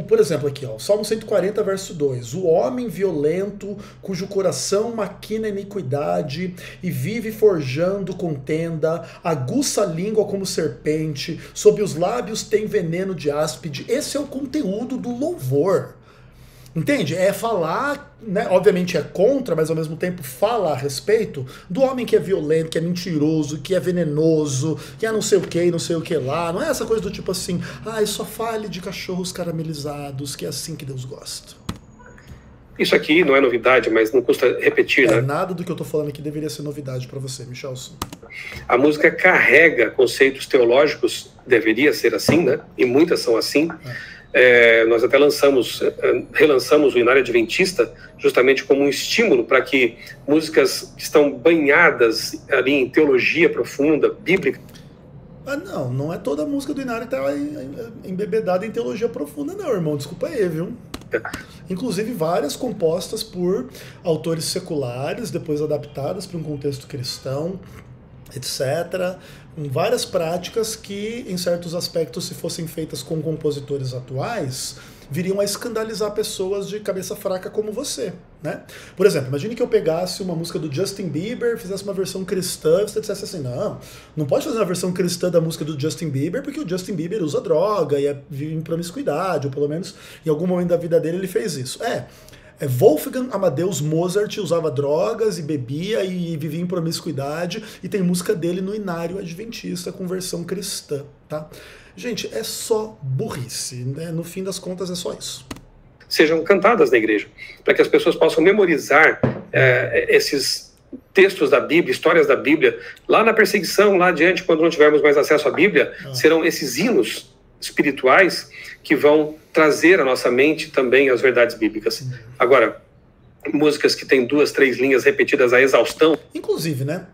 Por exemplo aqui, ó, Salmo 140, verso 2, o homem violento, cujo coração maquina iniquidade e vive forjando contenda, aguça a língua como serpente, sob os lábios tem veneno de áspide. Esse é o conteúdo do louvor. Entende? É falar, né? Obviamente é contra, mas ao mesmo tempo fala a respeito do homem que é violento, que é mentiroso, que é venenoso, que é não sei o que e não sei o que lá. Não é essa coisa do tipo assim, só fale de cachorros caramelizados, que é assim que Deus gosta. Isso aqui não é novidade, mas não custa repetir, né? Nada do que eu tô falando aqui deveria ser novidade para você, Michelson. A música carrega conceitos teológicos, deveria ser assim, né? E muitas são assim. Nós até relançamos o Inário Adventista justamente como um estímulo para que músicas que estão banhadas ali em teologia profunda, bíblica. Não é toda a música do Inário que está embebedada em teologia profunda, não, irmão. Desculpa aí, viu? Inclusive várias compostas por autores seculares, depois adaptadas para um contexto cristão, etc. Várias práticas que, em certos aspectos, se fossem feitas com compositores atuais, viriam a escandalizar pessoas de cabeça fraca como você, né? Por exemplo, imagine que eu pegasse uma música do Justin Bieber, fizesse uma versão cristã, e você dissesse assim, não pode fazer uma versão cristã da música do Justin Bieber, porque o Justin Bieber usa droga e vive em promiscuidade, ou pelo menos em algum momento da vida dele ele fez isso. Wolfgang Amadeus Mozart usava drogas e bebia e vivia em promiscuidade, e tem música dele no Inário Adventista com versão cristã, tá? Gente, é só burrice, né? No fim das contas é só isso. Sejam cantadas na igreja, para que as pessoas possam memorizar esses textos da Bíblia, histórias da Bíblia. Lá na perseguição, lá adiante, quando não tivermos mais acesso à Bíblia, serão esses hinos espirituais que vão trazer à nossa mente também as verdades bíblicas. Agora, músicas que têm 2, 3 linhas repetidas à exaustão. Inclusive, né?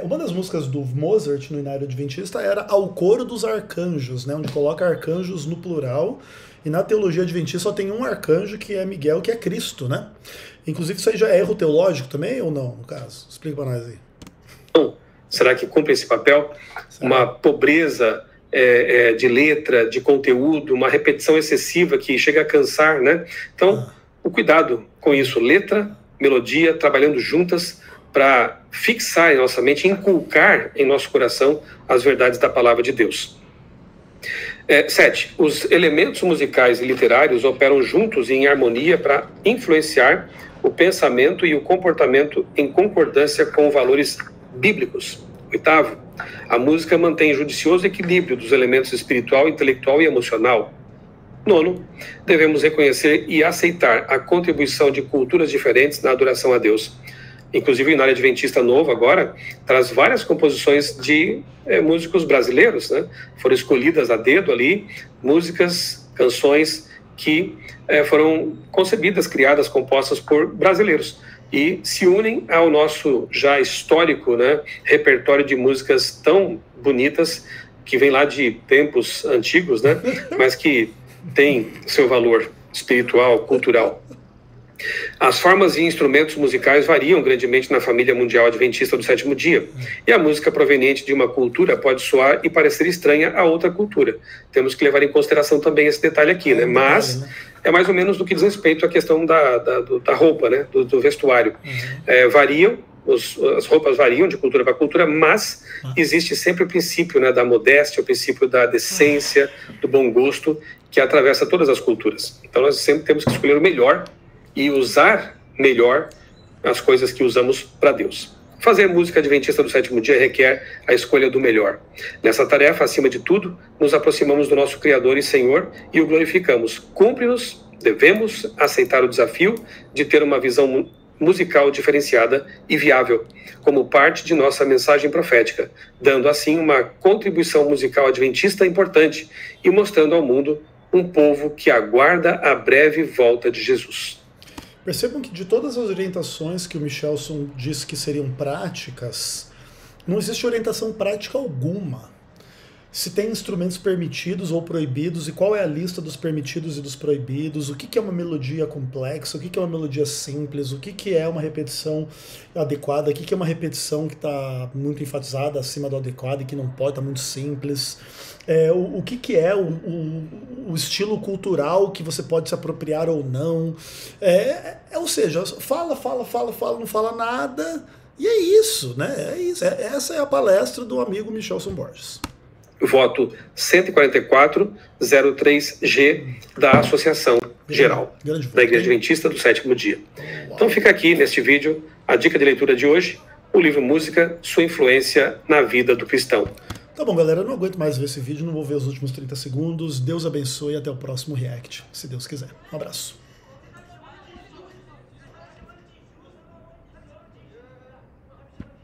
Uma das músicas do Mozart no Inário Adventista era Ao Coro dos Arcanjos, né? Onde coloca arcanjos no plural. E na teologia adventista só tem um arcanjo, que é Miguel, que é Cristo, né? Inclusive, isso aí já é erro teológico também, ou não, no caso? Explica para nós aí. Então, será que cumpre esse papel? Uma pobreza de letra, de conteúdo, uma repetição excessiva que chega a cansar, né? Então, o cuidado com isso. Letra, melodia, trabalhando juntas para fixar em nossa mente, inculcar em nosso coração as verdades da palavra de Deus. 7. Os elementos musicais e literários operam juntos e em harmonia para influenciar o pensamento e o comportamento em concordância com valores bíblicos. 8. A música mantém judicioso equilíbrio dos elementos espiritual, intelectual e emocional. 9. Devemos reconhecer e aceitar a contribuição de culturas diferentes na adoração a Deus. Inclusive, o Inário Adventista Novo agora traz várias composições de músicos brasileiros, né? Foram escolhidas a dedo ali, músicas, canções que foram concebidas, criadas, compostas por brasileiros e se unem ao nosso já histórico, né, repertório de músicas tão bonitas que vem lá de tempos antigos, né, mas que tem seu valor espiritual, cultural. As formas e instrumentos musicais variam grandemente na família mundial adventista do sétimo dia, e a música proveniente de uma cultura pode soar e parecer estranha a outra cultura. Temos que levar em consideração também esse detalhe aqui, né? Mas é mais ou menos do que diz respeito à questão da roupa, né? Do vestuário. Variam, as roupas variam de cultura para cultura, mas existe sempre o princípio, né, da modéstia, o princípio da decência, do bom gosto, que atravessa todas as culturas. Então nós sempre temos que escolher o melhor e usar melhor as coisas que usamos para Deus. Fazer música adventista do sétimo dia requer a escolha do melhor. Nessa tarefa, acima de tudo, nos aproximamos do nosso Criador e Senhor e o glorificamos. Cumpre-nos, devemos aceitar o desafio de ter uma visão musical diferenciada e viável, como parte de nossa mensagem profética, dando assim uma contribuição musical adventista importante e mostrando ao mundo um povo que aguarda a breve volta de Jesus. Percebam que de todas as orientações que o Michelson disse que seriam práticas, não existe orientação prática alguma. Se tem instrumentos permitidos ou proibidos, e qual é a lista dos permitidos e dos proibidos, o que é uma melodia complexa, o que é uma melodia simples, o que é uma repetição adequada, o que é uma repetição que está muito enfatizada acima do adequado e que não pode, está muito simples. O que é o estilo cultural que você pode se apropriar ou não. Ou seja, fala, não fala nada, e é isso, né? É isso. Essa é a palestra do amigo Michelson Borges. Voto 14403G da Associação Geral da Igreja Adventista do Sétimo Dia. Então fica aqui neste vídeo a dica de leitura de hoje, o livro Música, Sua Influência na Vida do Cristão. Tá bom, galera, eu não aguento mais ver esse vídeo, não vou ver os últimos 30 segundos. Deus abençoe e até o próximo React, se Deus quiser. Um abraço.